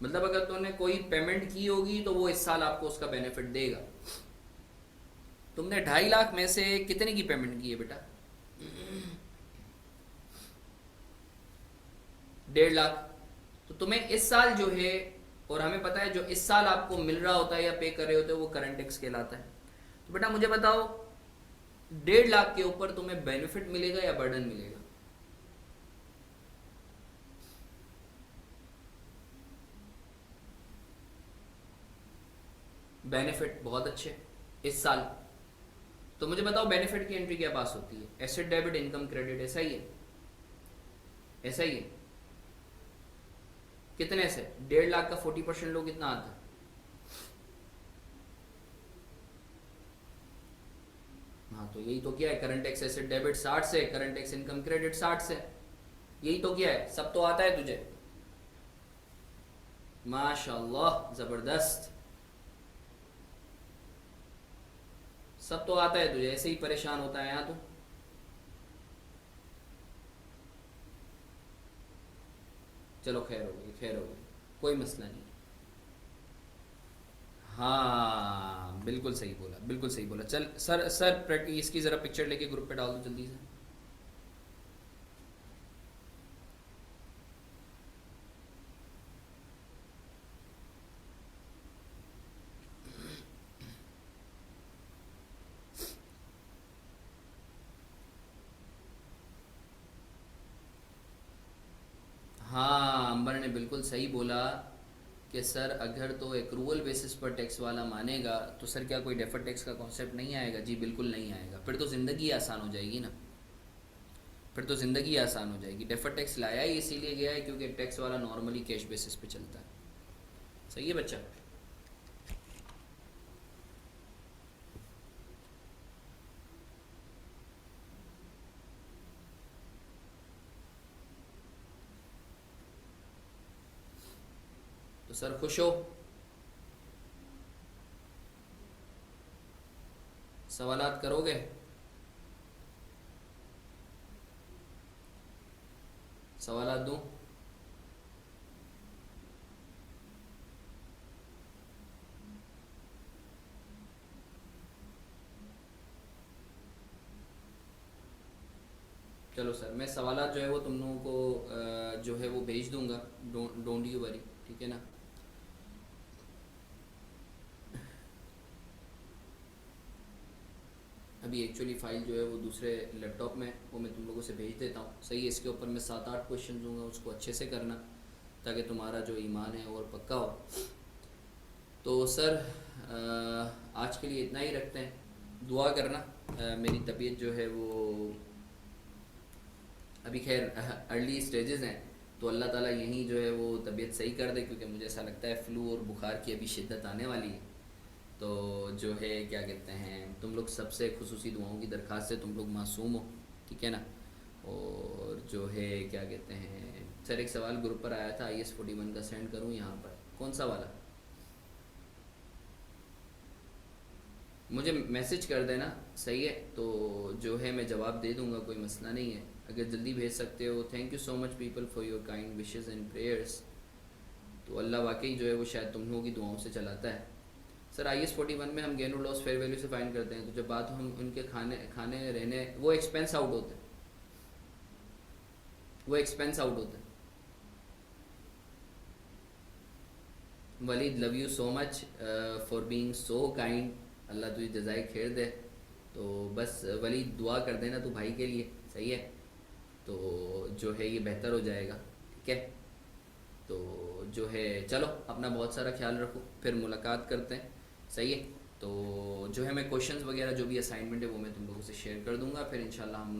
मतलब अगर तुमने कोई पेमेंट की होगी तो वो इस साल आपको उसका बेनिफिट देगा। तुमने 2.5 लाख में से कितने की पेमेंट की है बेटा? 1.5 लाख। तो तुम्हें इस साल जो है, और हमें पता है जो इस साल आपको मिल रहा होता है या पे कर रहे होते हैं वो करंट टैक्स कहलाता है। तो बेटा मुझे बताओ 1.5 लाख के ऊपर तुम्हें बेनिफिट मिलेगा या बर्डन मिलेगा? बेनिफिट। बहुत अच्छे। इस साल तो मुझे बताओ बेनिफिट की एंट्री क्या पास होती है? एसेट डेबिट इनकम क्रेडिट, ऐसा ही है, ऐसा ही है। कितने से? 1.5 लाख का 40% लो कितना आता है? हाँ तो यही तो क्या है, करंट टैक्स एसेट डेबिट 60 से, करंट टैक्स इनकम क्रेडिट 60 से, यही तो क्या है, सब तो आता है तुझे। माशाल्लाह ज़बरदस्त, सब तो आता है तुझे, ऐसे ही परेशान होता है यहाँ तू। चलो खैर हो गई, खैर हो गई, कोई मसला नहीं। हाँ बिल्कुल सही बोला, बिल्कुल सही बोला। चल सर, इसकी ज़रा पिक्चर लेके ग्रुप पे डाल दो जल्दी से। हाँ अंबर ने बिल्कुल सही बोला कि सर अगर तो एक्रूवल बेसिस पर टैक्स वाला मानेगा तो सर क्या कोई डेफर टैक्स का कॉन्सेप्ट नहीं आएगा? जी बिल्कुल नहीं आएगा, फिर तो ज़िंदगी आसान हो जाएगी ना, फिर तो ज़िंदगी आसान हो जाएगी। डेफर टैक्स लाया ही इसीलिए गया है क्योंकि टैक्स वाला नॉर्मली कैश बेसिस पे चलता है। सही है बच्चा? तो सर खुश हो? सवालात करोगे? सवालात दूं? चलो सर मैं सवालात जो है वो तुम लोगों को जो है वो भेज दूंगा, डोंट यू वरी, ठीक है ना। अभी एक्चुअली फ़ाइल जो है वो दूसरे लैपटॉप में, वो मैं तुम लोगों से भेज देता हूँ। सही है, इसके ऊपर मैं 7-8 क्वेश्चन दूंगा, उसको अच्छे से करना ताकि तुम्हारा जो ईमान है और पक्का हो। तो सर आज के लिए इतना ही रखते हैं, दुआ करना। मेरी तबीयत जो है वो अभी खैर अर्ली स्टेजेस हैं, तो अल्लाह ताला यहीं जो है वो तबीयत सही कर दे, क्योंकि मुझे ऐसा लगता है फ्लू और बुखार की अभी शिद्दत आने वाली है। तो जो है क्या कहते हैं, तुम लोग सबसे खुसूसी दुआओं की दरख्वास्त है, तुम लोग मासूम हो, ठीक है ना। और जो है क्या कहते हैं, सर एक सवाल ग्रुप पर आया था, IS-41 का सेंड करूँ यहाँ पर? कौन सा वाला? मुझे मैसेज कर देना, सही है, तो जो है मैं जवाब दे दूँगा, कोई मसला नहीं है, अगर जल्दी भेज सकते हो। Thank you so much people for your kind wishes and prayers. तो अल्लाह वाकई जो है वो शायद तुम लोगों की दुआओं से चलाता है। सर IS-41 में हम गेन और लॉस फेयर वैल्यू से फाइन करते हैं, तो जब बात हम उनके खाने खाने रहने, वो एक्सपेंस आउट होते हैं, वो एक्सपेंस आउट होते हैं। Waleed love you so much for being so kind, अल्लाह तुझे जज़ाए खैर दे। तो बस वलीद दुआ कर देना तू भाई के लिए, सही है, तो जो है ये बेहतर हो जाएगा, ठीक है। तो जो है चलो अपना बहुत सारा ख्याल रखो, फिर मुलाकात करते हैं, सही है। तो जो है मैं क्वेश्चंस वगैरह जो भी असाइनमेंट है वो मैं तुम लोगों से शेयर कर दूंगा, फिर इंशाल्लाह हम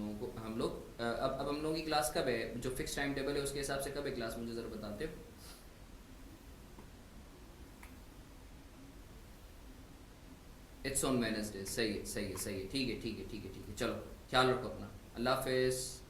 लोग अब हम लोगों की क्लास कब है, जो फिक्स टाइम टेबल है उसके हिसाब से कब है क्लास, मुझे ज़रा बताते हो। इट्स ऑन वेडनेसडे, सही है, सही है, सही है, ठीक है, ठीक है, ठीक है, ठीक है। चलो ख्याल रखो अपना, अल्लाह हाफिज़।